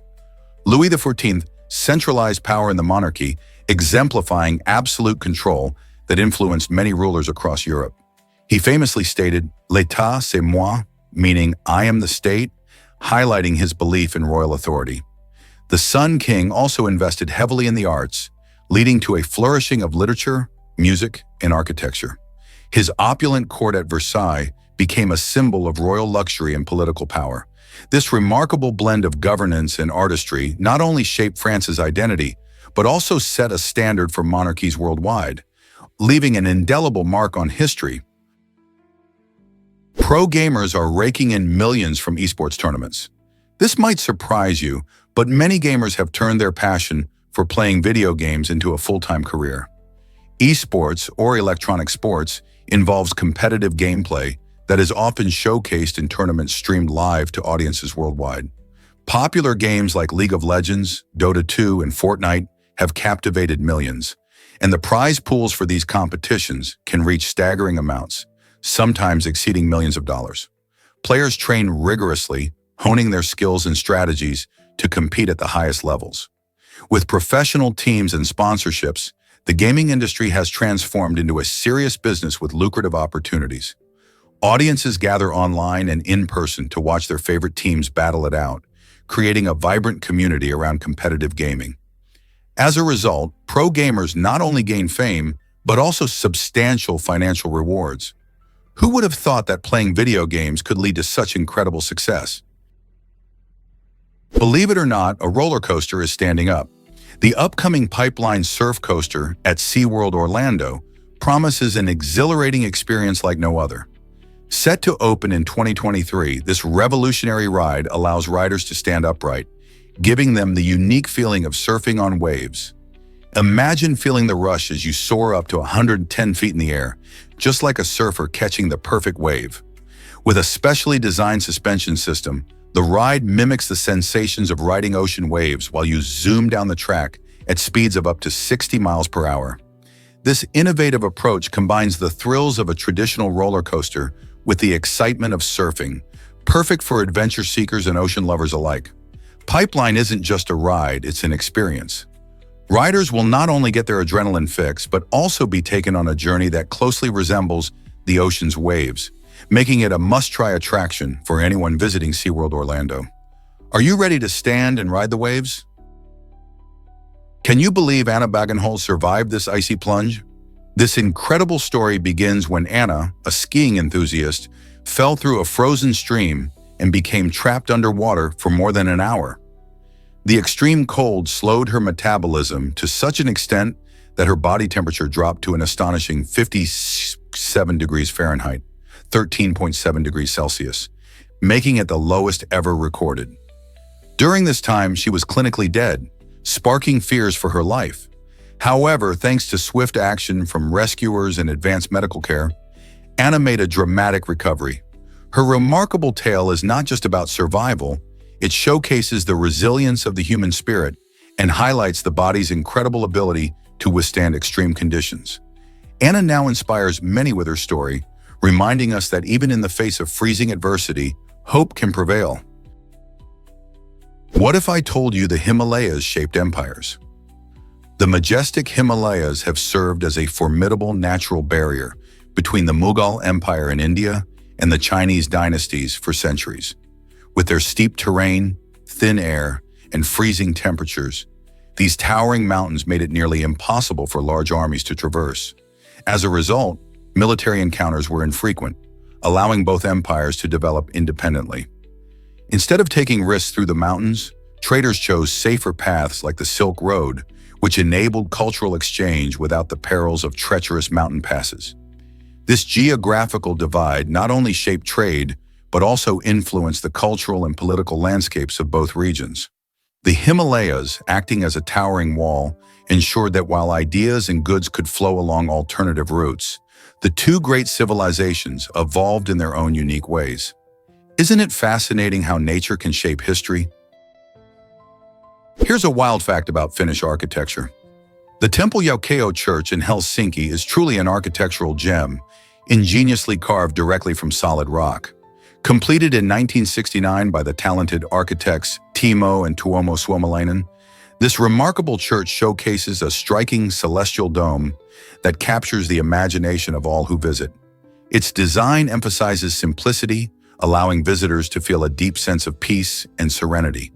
Louis XIV centralized power in the monarchy, exemplifying absolute control that influenced many rulers across Europe. He famously stated, "L'État, c'est moi," meaning "I am the state," highlighting his belief in royal authority. The Sun King also invested heavily in the arts, leading to a flourishing of literature, music, and architecture. His opulent court at Versailles became a symbol of royal luxury and political power. This remarkable blend of governance and artistry not only shaped France's identity, but also set a standard for monarchies worldwide, leaving an indelible mark on history. Pro gamers are raking in millions from esports tournaments. This might surprise you, but many gamers have turned their passion for playing video games into a full-time career. Esports, or electronic sports, involves competitive gameplay that is often showcased in tournaments streamed live to audiences worldwide. Popular games like League of Legends, Dota 2, and Fortnite have captivated millions, and the prize pools for these competitions can reach staggering amounts, sometimes exceeding millions of dollars. Players train rigorously, honing their skills and strategies to compete at the highest levels. With professional teams and sponsorships, the gaming industry has transformed into a serious business with lucrative opportunities. Audiences gather online and in person to watch their favorite teams battle it out, creating a vibrant community around competitive gaming. As a result, pro gamers not only gain fame, but also substantial financial rewards. Who would have thought that playing video games could lead to such incredible success? Believe it or not, a roller coaster is standing up. The upcoming Pipeline Surf Coaster at SeaWorld Orlando promises an exhilarating experience like no other. Set to open in 2023, this revolutionary ride allows riders to stand upright, giving them the unique feeling of surfing on waves. Imagine feeling the rush as you soar up to 110 feet in the air, just like a surfer catching the perfect wave. With a specially designed suspension system, the ride mimics the sensations of riding ocean waves while you zoom down the track at speeds of up to 60 miles per hour. This innovative approach combines the thrills of a traditional roller coaster with the excitement of surfing, perfect for adventure seekers and ocean lovers alike. Pipeline isn't just a ride, it's an experience. Riders will not only get their adrenaline fix, but also be taken on a journey that closely resembles the ocean's waves, making it a must-try attraction for anyone visiting SeaWorld Orlando. Are you ready to stand and ride the waves? Can you believe Anna Bagenhol survived this icy plunge? This incredible story begins when Anna, a skiing enthusiast, fell through a frozen stream and became trapped underwater for more than an hour. The extreme cold slowed her metabolism to such an extent that her body temperature dropped to an astonishing 57 degrees Fahrenheit, 13.7 degrees Celsius, making it the lowest ever recorded. During this time, she was clinically dead, sparking fears for her life. However, thanks to swift action from rescuers and advanced medical care, Anna made a dramatic recovery. Her remarkable tale is not just about survival, it showcases the resilience of the human spirit and highlights the body's incredible ability to withstand extreme conditions. Anna now inspires many with her story, reminding us that even in the face of freezing adversity, hope can prevail. What if I told you the Himalayas shaped empires? The majestic Himalayas have served as a formidable natural barrier between the Mughal Empire in India and the Chinese dynasties for centuries. With their steep terrain, thin air, and freezing temperatures, these towering mountains made it nearly impossible for large armies to traverse. As a result, military encounters were infrequent, allowing both empires to develop independently. Instead of taking risks through the mountains, traders chose safer paths like the Silk Road, which enabled cultural exchange without the perils of treacherous mountain passes. This geographical divide not only shaped trade, but also influenced the cultural and political landscapes of both regions. The Himalayas, acting as a towering wall, ensured that while ideas and goods could flow along alternative routes, the two great civilizations evolved in their own unique ways. Isn't it fascinating how nature can shape history? Here's a wild fact about Finnish architecture. The Temple Joukio Church in Helsinki is truly an architectural gem, ingeniously carved directly from solid rock. Completed in 1969 by the talented architects Timo and Tuomo Suomalainen, this remarkable church showcases a striking celestial dome that captures the imagination of all who visit. Its design emphasizes simplicity, allowing visitors to feel a deep sense of peace and serenity.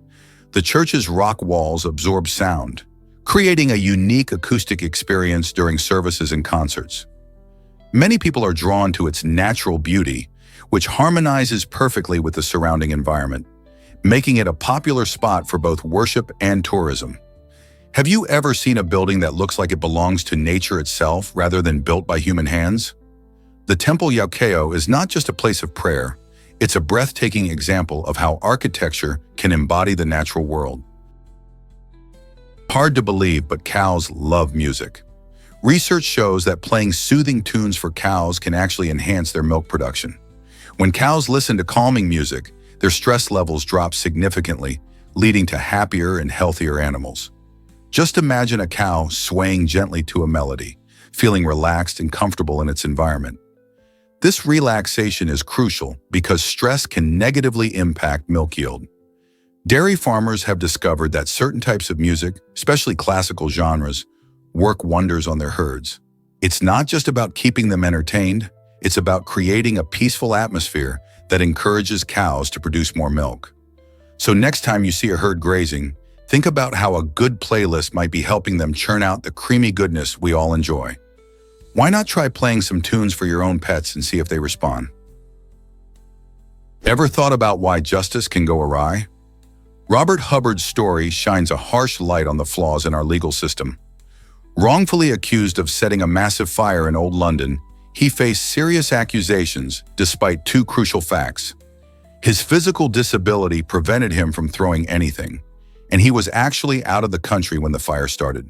The church's rock walls absorb sound, creating a unique acoustic experience during services and concerts. Many people are drawn to its natural beauty, which harmonizes perfectly with the surrounding environment, making it a popular spot for both worship and tourism. Have you ever seen a building that looks like it belongs to nature itself rather than built by human hands? The Temple Joukio is not just a place of prayer, it's a breathtaking example of how architecture can embody the natural world. Hard to believe, but cows love music. Research shows that playing soothing tunes for cows can actually enhance their milk production. When cows listen to calming music, their stress levels drop significantly, leading to happier and healthier animals. Just imagine a cow swaying gently to a melody, feeling relaxed and comfortable in its environment. This relaxation is crucial because stress can negatively impact milk yield. Dairy farmers have discovered that certain types of music, especially classical genres, work wonders on their herds. It's not just about keeping them entertained, it's about creating a peaceful atmosphere that encourages cows to produce more milk. So next time you see a herd grazing, think about how a good playlist might be helping them churn out the creamy goodness we all enjoy. Why not try playing some tunes for your own pets and see if they respond? Ever thought about why justice can go awry? Robert Hubbard's story shines a harsh light on the flaws in our legal system. Wrongfully accused of setting a massive fire in Old London, he faced serious accusations despite two crucial facts. His physical disability prevented him from throwing anything, and he was actually out of the country when the fire started.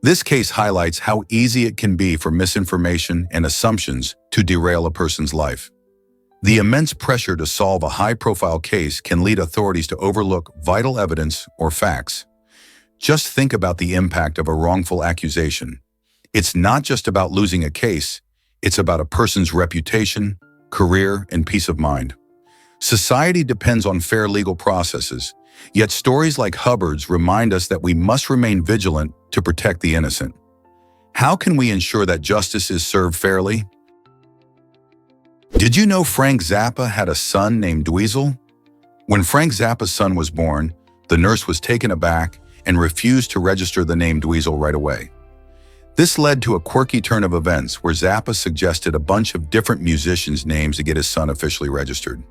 This case highlights how easy it can be for misinformation and assumptions to derail a person's life. The immense pressure to solve a high-profile case can lead authorities to overlook vital evidence or facts. Just think about the impact of a wrongful accusation. It's not just about losing a case, it's about a person's reputation, career, and peace of mind. Society depends on fair legal processes, yet stories like Hubbard's remind us that we must remain vigilant to protect the innocent. How can we ensure that justice is served fairly? Did you know Frank Zappa had a son named Dweezil? When Frank Zappa's son was born, the nurse was taken aback and refused to register the name Dweezil right away. This led to a quirky turn of events where Zappa suggested a bunch of different musicians' names to get his son officially registered.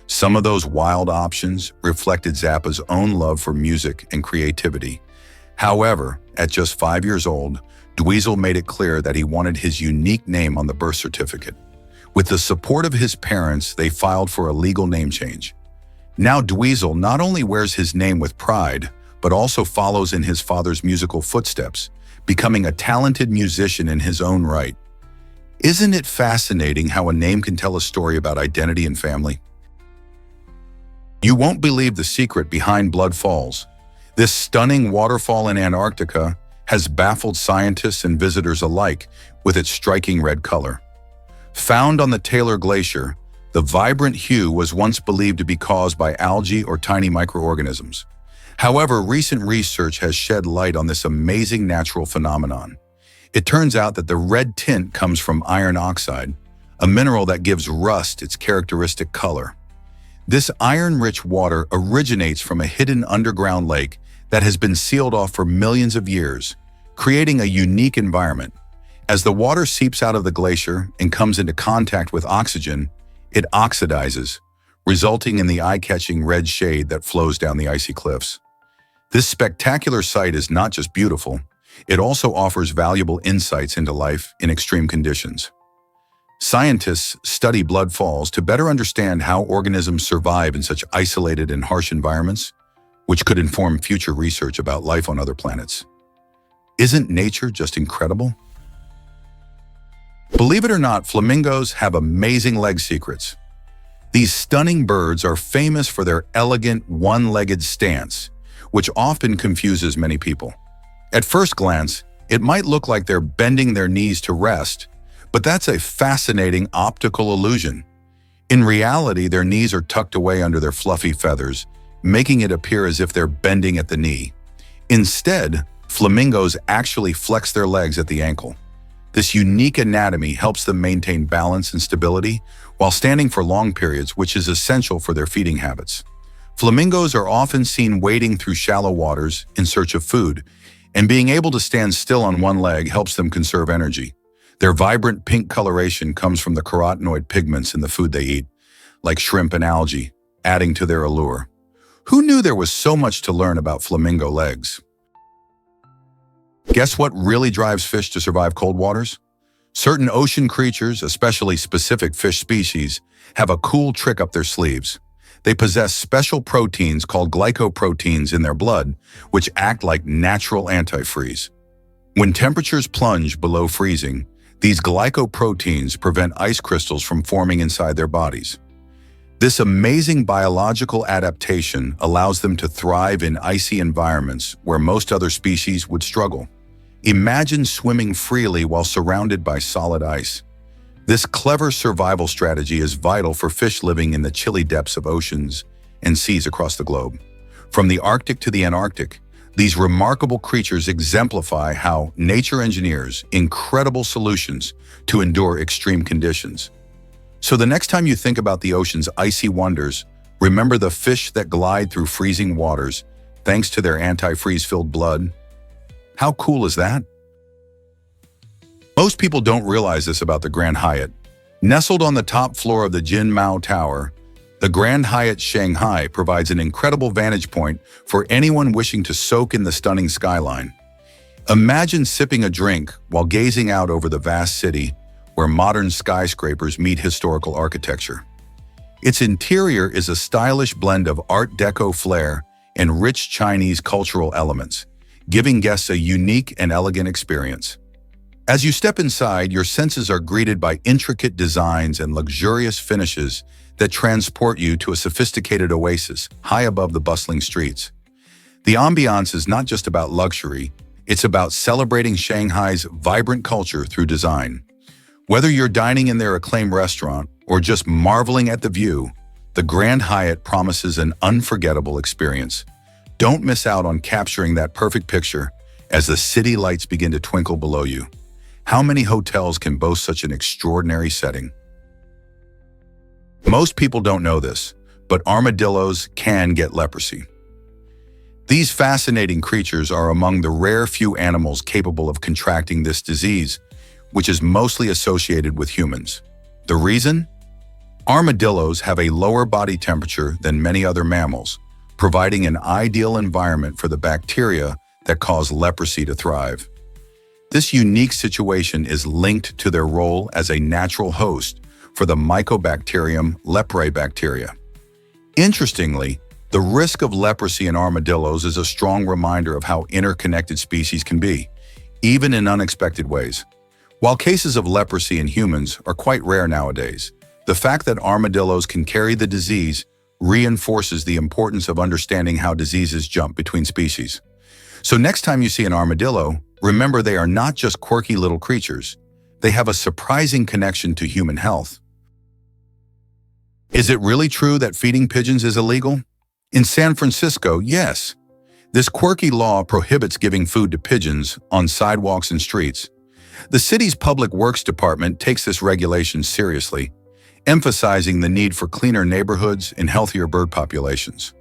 Some of those wild options reflected Zappa's own love for music and creativity. However, at just 5 years old, Dweezil made it clear that he wanted his unique name on the birth certificate. With the support of his parents, they filed for a legal name change. Now Dweezil not only wears his name with pride, but also follows in his father's musical footsteps, becoming a talented musician in his own right. Isn't it fascinating how a name can tell a story about identity and family? You won't believe the secret behind Blood Falls. This stunning waterfall in Antarctica has baffled scientists and visitors alike with its striking red color. Found on the Taylor Glacier, the vibrant hue was once believed to be caused by algae or tiny microorganisms. However, recent research has shed light on this amazing natural phenomenon. It turns out that the red tint comes from iron oxide, a mineral that gives rust its characteristic color. This iron-rich water originates from a hidden underground lake that has been sealed off for millions of years, creating a unique environment. As the water seeps out of the glacier and comes into contact with oxygen, it oxidizes, resulting in the eye-catching red shade that flows down the icy cliffs. This spectacular sight is not just beautiful, it also offers valuable insights into life in extreme conditions. Scientists study blood falls to better understand how organisms survive in such isolated and harsh environments, which could inform future research about life on other planets. Isn't nature just incredible? Believe it or not, flamingos have amazing leg secrets. These stunning birds are famous for their elegant one-legged stance, which often confuses many people. At first glance, it might look like they're bending their knees to rest, but that's a fascinating optical illusion. In reality, their knees are tucked away under their fluffy feathers, making it appear as if they're bending at the knee. Instead, flamingos actually flex their legs at the ankle. This unique anatomy helps them maintain balance and stability while standing for long periods, which is essential for their feeding habits. Flamingos are often seen wading through shallow waters in search of food, and being able to stand still on one leg helps them conserve energy. Their vibrant pink coloration comes from the carotenoid pigments in the food they eat, like shrimp and algae, adding to their allure. Who knew there was so much to learn about flamingo legs? Guess what really drives fish to survive cold waters? Certain ocean creatures, especially specific fish species, have a cool trick up their sleeves. They possess special proteins called glycoproteins in their blood, which act like natural antifreeze. When temperatures plunge below freezing, these glycoproteins prevent ice crystals from forming inside their bodies. This amazing biological adaptation allows them to thrive in icy environments where most other species would struggle. Imagine swimming freely while surrounded by solid ice. This clever survival strategy is vital for fish living in the chilly depths of oceans and seas across the globe. From the Arctic to the Antarctic, these remarkable creatures exemplify how nature engineers incredible solutions to endure extreme conditions. So the next time you think about the ocean's icy wonders, remember the fish that glide through freezing waters thanks to their antifreeze-filled blood. How cool is that? Most people don't realize this about the Grand Hyatt. Nestled on the top floor of the Jin Mao Tower, the Grand Hyatt Shanghai provides an incredible vantage point for anyone wishing to soak in the stunning skyline. Imagine sipping a drink while gazing out over the vast city where modern skyscrapers meet historical architecture. Its interior is a stylish blend of Art Deco flair and rich Chinese cultural elements, giving guests a unique and elegant experience. As you step inside, your senses are greeted by intricate designs and luxurious finishes that transport you to a sophisticated oasis high above the bustling streets. The ambiance is not just about luxury, it's about celebrating Shanghai's vibrant culture through design. Whether you're dining in their acclaimed restaurant or just marveling at the view, the Grand Hyatt promises an unforgettable experience. Don't miss out on capturing that perfect picture as the city lights begin to twinkle below you. How many hotels can boast such an extraordinary setting? Most people don't know this, but armadillos can get leprosy. These fascinating creatures are among the rare few animals capable of contracting this disease, which is mostly associated with humans. The reason? Armadillos have a lower body temperature than many other mammals, providing an ideal environment for the bacteria that cause leprosy to thrive. This unique situation is linked to their role as a natural host for the Mycobacterium leprae bacteria. Interestingly, the risk of leprosy in armadillos is a strong reminder of how interconnected species can be, even in unexpected ways. While cases of leprosy in humans are quite rare nowadays, the fact that armadillos can carry the disease reinforces the importance of understanding how diseases jump between species. So next time you see an armadillo, remember they are not just quirky little creatures. They have a surprising connection to human health. Is it really true that feeding pigeons is illegal? In San Francisco, yes. This quirky law prohibits giving food to pigeons on sidewalks and streets. The city's Public Works Department takes this regulation seriously, emphasizing the need for cleaner neighborhoods and healthier bird populations.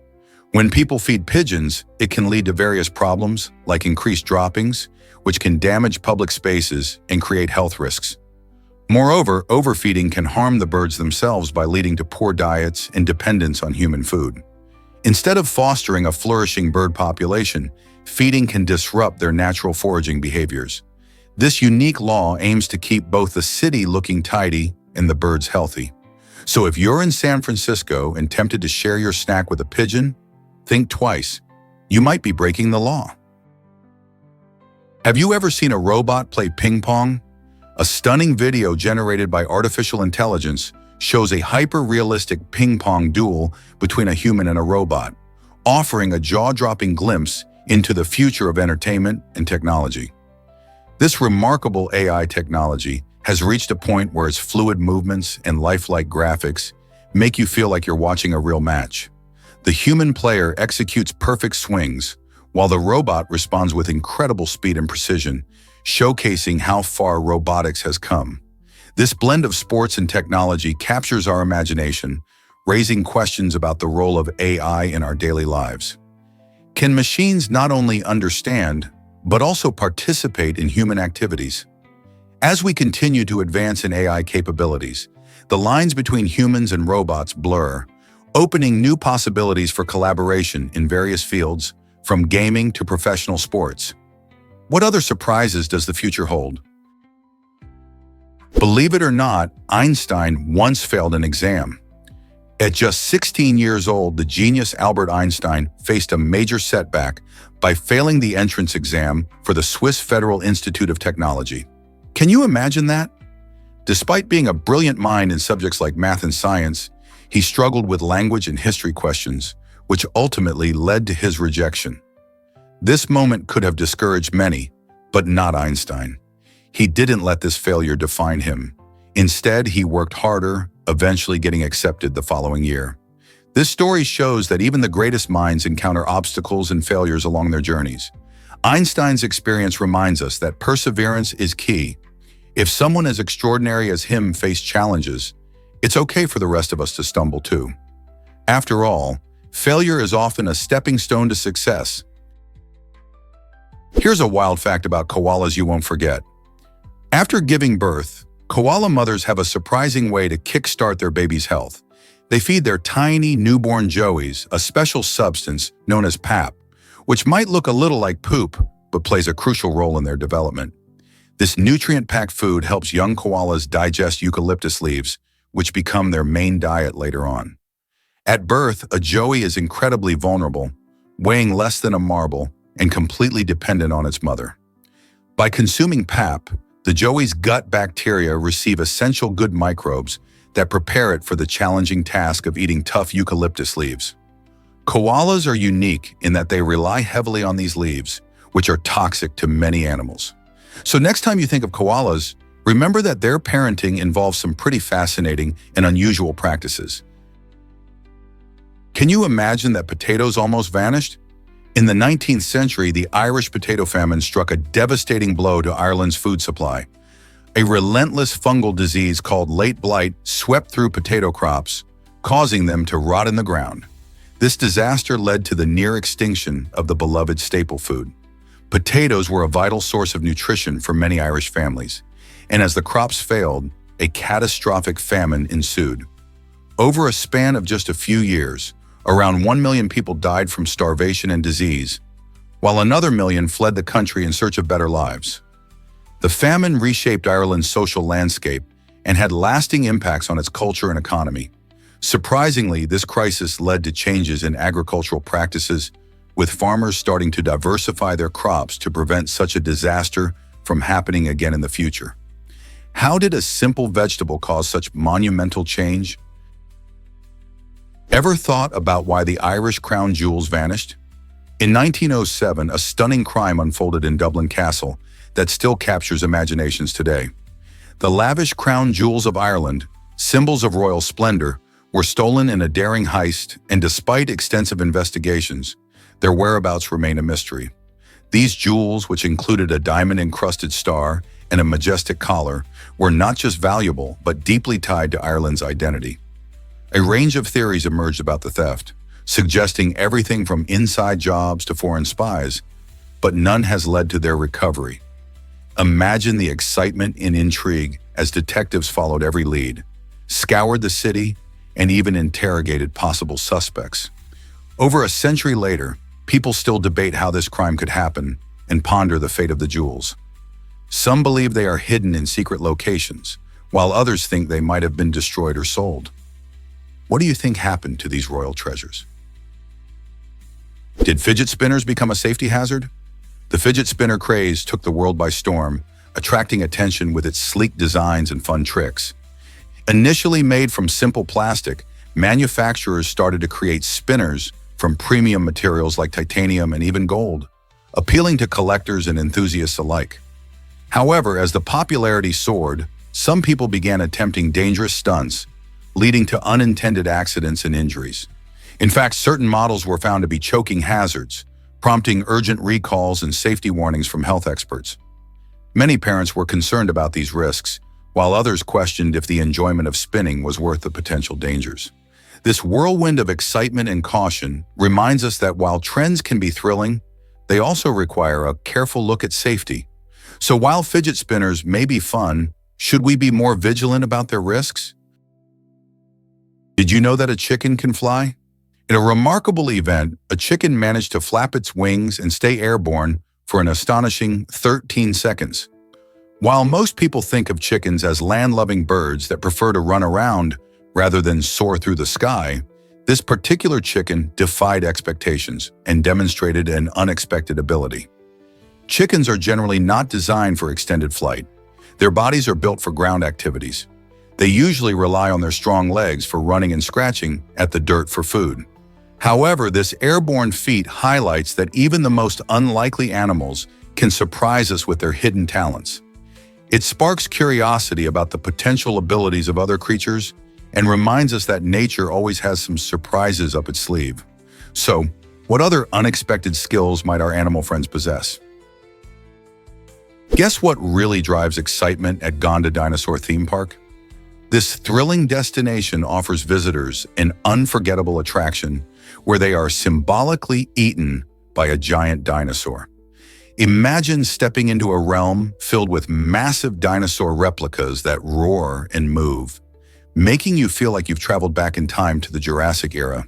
When people feed pigeons, it can lead to various problems like increased droppings, which can damage public spaces and create health risks. Moreover, overfeeding can harm the birds themselves by leading to poor diets and dependence on human food. Instead of fostering a flourishing bird population, feeding can disrupt their natural foraging behaviors. This unique law aims to keep both the city looking tidy and the birds healthy. So if you're in San Francisco and tempted to share your snack with a pigeon, think twice. You might be breaking the law. Have you ever seen a robot play ping pong? A stunning video generated by artificial intelligence shows a hyper-realistic ping pong duel between a human and a robot, offering a jaw-dropping glimpse into the future of entertainment and technology. This remarkable AI technology has reached a point where its fluid movements and lifelike graphics make you feel like you're watching a real match. The human player executes perfect swings, while the robot responds with incredible speed and precision, showcasing how far robotics has come. This blend of sports and technology captures our imagination, raising questions about the role of AI in our daily lives. Can machines not only understand, but also participate in human activities? As we continue to advance in AI capabilities, the lines between humans and robots blur, opening new possibilities for collaboration in various fields, from gaming to professional sports. What other surprises does the future hold? Believe it or not, Einstein once failed an exam. At just 16 years old, the genius Albert Einstein faced a major setback by failing the entrance exam for the Swiss Federal Institute of Technology. Can you imagine that? Despite being a brilliant mind in subjects like math and science, he struggled with language and history questions, which ultimately led to his rejection. This moment could have discouraged many, but not Einstein. He didn't let this failure define him. Instead, he worked harder, eventually getting accepted the following year. This story shows that even the greatest minds encounter obstacles and failures along their journeys. Einstein's experience reminds us that perseverance is key. If someone as extraordinary as him faced challenges, it's okay for the rest of us to stumble too. After all, failure is often a stepping stone to success. Here's a wild fact about koalas you won't forget. After giving birth, koala mothers have a surprising way to kickstart their baby's health. They feed their tiny newborn joeys a special substance known as pap, which might look a little like poop, but plays a crucial role in their development. This nutrient-packed food helps young koalas digest eucalyptus leaves, which become their main diet later on. At birth, a joey is incredibly vulnerable, weighing less than a marble and completely dependent on its mother. By consuming pap, the joey's gut bacteria receive essential good microbes that prepare it for the challenging task of eating tough eucalyptus leaves. Koalas are unique in that they rely heavily on these leaves, which are toxic to many animals. So next time you think of koalas, remember that their parenting involves some pretty fascinating and unusual practices. Can you imagine that potatoes almost vanished? In the 19th century, the Irish potato famine struck a devastating blow to Ireland's food supply. A relentless fungal disease called late blight swept through potato crops, causing them to rot in the ground. This disaster led to the near extinction of the beloved staple food. Potatoes were a vital source of nutrition for many Irish families, and as the crops failed, a catastrophic famine ensued. Over a span of just a few years, around 1 million people died from starvation and disease, while another million fled the country in search of better lives. The famine reshaped Ireland's social landscape and had lasting impacts on its culture and economy. Surprisingly, this crisis led to changes in agricultural practices, with farmers starting to diversify their crops to prevent such a disaster from happening again in the future. How did a simple vegetable cause such monumental change? Ever thought about why the Irish crown jewels vanished? In 1907, a stunning crime unfolded in Dublin Castle that still captures imaginations today. The lavish crown jewels of Ireland, symbols of royal splendor, were stolen in a daring heist, and despite extensive investigations, their whereabouts remain a mystery. These jewels, which included a diamond-encrusted star and a majestic collar, were not just valuable, but deeply tied to Ireland's identity. A range of theories emerged about the theft, suggesting everything from inside jobs to foreign spies, but none has led to their recovery. Imagine the excitement and intrigue as detectives followed every lead, scoured the city, and even interrogated possible suspects. Over a century later, people still debate how this crime could happen and ponder the fate of the jewels. Some believe they are hidden in secret locations, while others think they might have been destroyed or sold. What do you think happened to these royal treasures? Did fidget spinners become a safety hazard? The fidget spinner craze took the world by storm, attracting attention with its sleek designs and fun tricks. Initially made from simple plastic, manufacturers started to create spinners from premium materials like titanium and even gold, appealing to collectors and enthusiasts alike. However, as the popularity soared, some people began attempting dangerous stunts, leading to unintended accidents and injuries. In fact, certain models were found to be choking hazards, prompting urgent recalls and safety warnings from health experts. Many parents were concerned about these risks, while others questioned if the enjoyment of spinning was worth the potential dangers. This whirlwind of excitement and caution reminds us that while trends can be thrilling, they also require a careful look at safety. So while fidget spinners may be fun, should we be more vigilant about their risks? Did you know that a chicken can fly? In a remarkable event, a chicken managed to flap its wings and stay airborne for an astonishing 13 seconds. While most people think of chickens as land-loving birds that prefer to run around rather than soar through the sky, this particular chicken defied expectations and demonstrated an unexpected ability. Chickens are generally not designed for extended flight. Their bodies are built for ground activities. They usually rely on their strong legs for running and scratching at the dirt for food. However, this airborne feat highlights that even the most unlikely animals can surprise us with their hidden talents. It sparks curiosity about the potential abilities of other creatures and reminds us that nature always has some surprises up its sleeve. So, what other unexpected skills might our animal friends possess? Guess what really drives excitement at Gonda Dinosaur Theme Park? This thrilling destination offers visitors an unforgettable attraction where they are symbolically eaten by a giant dinosaur. Imagine stepping into a realm filled with massive dinosaur replicas that roar and move, making you feel like you've traveled back in time to the Jurassic era.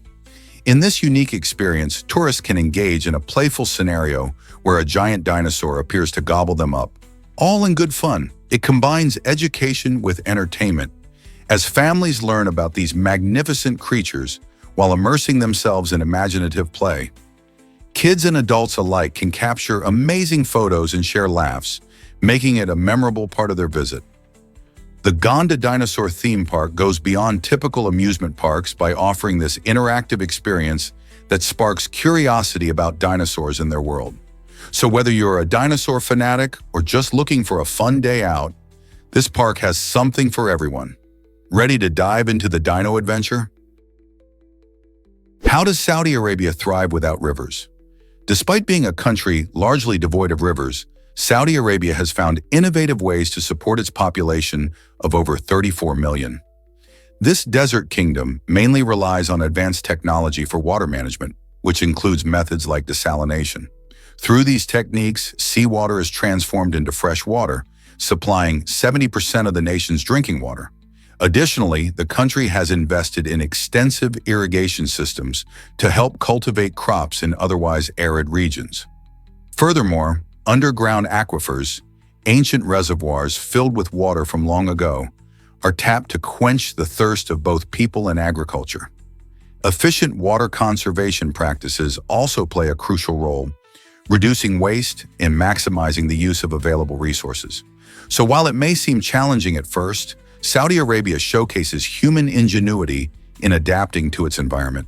In this unique experience, tourists can engage in a playful scenario where a giant dinosaur appears to gobble them up, all in good fun. It combines education with entertainment, as families learn about these magnificent creatures while immersing themselves in imaginative play. Kids and adults alike can capture amazing photos and share laughs, making it a memorable part of their visit. The Gonda Dinosaur Theme Park goes beyond typical amusement parks by offering this interactive experience that sparks curiosity about dinosaurs in their world. So whether you're a dinosaur fanatic or just looking for a fun day out, this park has something for everyone. Ready to dive into the dino adventure? How does Saudi Arabia thrive without rivers? Despite being a country largely devoid of rivers, Saudi Arabia has found innovative ways to support its population of over 34 million. This desert kingdom mainly relies on advanced technology for water management, which includes methods like desalination. Through these techniques, seawater is transformed into fresh water, supplying 70% of the nation's drinking water. Additionally, the country has invested in extensive irrigation systems to help cultivate crops in otherwise arid regions. Furthermore, underground aquifers, ancient reservoirs filled with water from long ago, are tapped to quench the thirst of both people and agriculture. Efficient water conservation practices also play a crucial role, reducing waste and maximizing the use of available resources. So while it may seem challenging at first, Saudi Arabia showcases human ingenuity in adapting to its environment.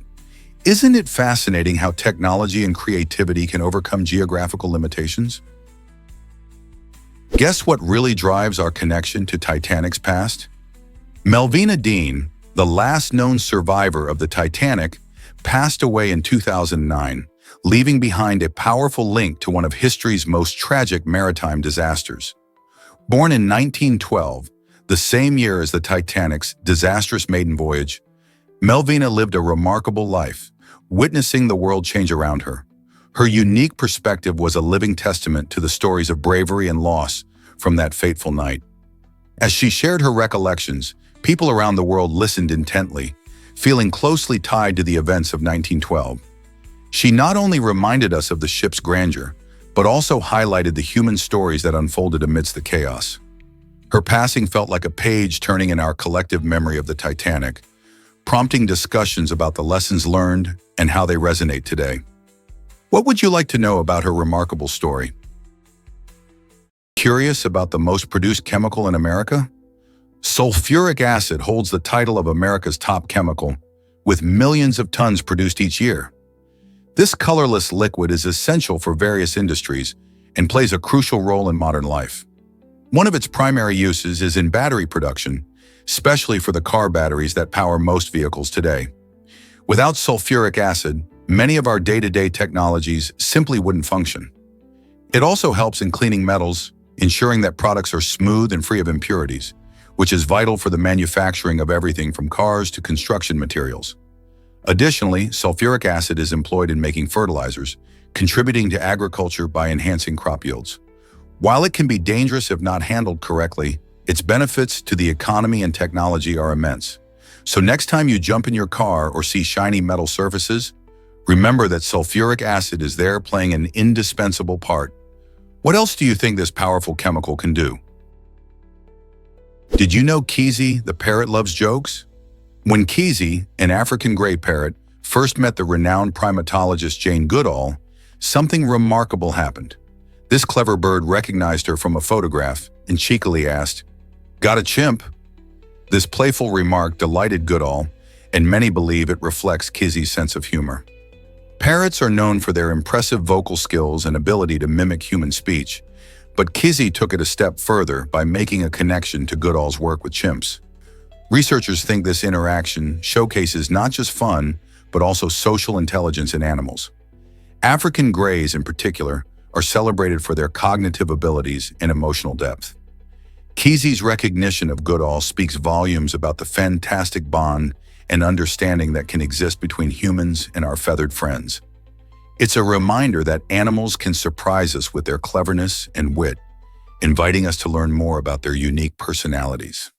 Isn't it fascinating how technology and creativity can overcome geographical limitations? Guess what really drives our connection to Titanic's past? Melvina Dean, the last known survivor of the Titanic, passed away in 2009, leaving behind a powerful link to one of history's most tragic maritime disasters. Born in 1912, the same year as the Titanic's disastrous maiden voyage, Melvina lived a remarkable life, witnessing the world change around her. Her unique perspective was a living testament to the stories of bravery and loss from that fateful night. As she shared her recollections, people around the world listened intently, feeling closely tied to the events of 1912. She not only reminded us of the ship's grandeur, but also highlighted the human stories that unfolded amidst the chaos. Her passing felt like a page turning in our collective memory of the Titanic, prompting discussions about the lessons learned and how they resonate today. What would you like to know about her remarkable story? Curious about the most produced chemical in America? Sulfuric acid holds the title of America's top chemical, with millions of tons produced each year. This colorless liquid is essential for various industries and plays a crucial role in modern life. One of its primary uses is in battery production, especially for the car batteries that power most vehicles today. Without sulfuric acid, many of our day-to-day technologies simply wouldn't function. It also helps in cleaning metals, ensuring that products are smooth and free of impurities, which is vital for the manufacturing of everything from cars to construction materials. Additionally, sulfuric acid is employed in making fertilizers, contributing to agriculture by enhancing crop yields. While it can be dangerous if not handled correctly, its benefits to the economy and technology are immense. So next time you jump in your car or see shiny metal surfaces, remember that sulfuric acid is there playing an indispensable part. What else do you think this powerful chemical can do? Did you know Kizzy, the parrot, loves jokes? When Kizzy, an African gray parrot, first met the renowned primatologist Jane Goodall, something remarkable happened. This clever bird recognized her from a photograph and cheekily asked, "Got a chimp?" This playful remark delighted Goodall, and many believe it reflects Kizzy's sense of humor. Parrots are known for their impressive vocal skills and ability to mimic human speech, but Kizzy took it a step further by making a connection to Goodall's work with chimps. Researchers think this interaction showcases not just fun, but also social intelligence in animals. African greys, in particular, are celebrated for their cognitive abilities and emotional depth. Kizzy's recognition of Goodall speaks volumes about the fantastic bond and understanding that can exist between humans and our feathered friends. It's a reminder that animals can surprise us with their cleverness and wit, inviting us to learn more about their unique personalities.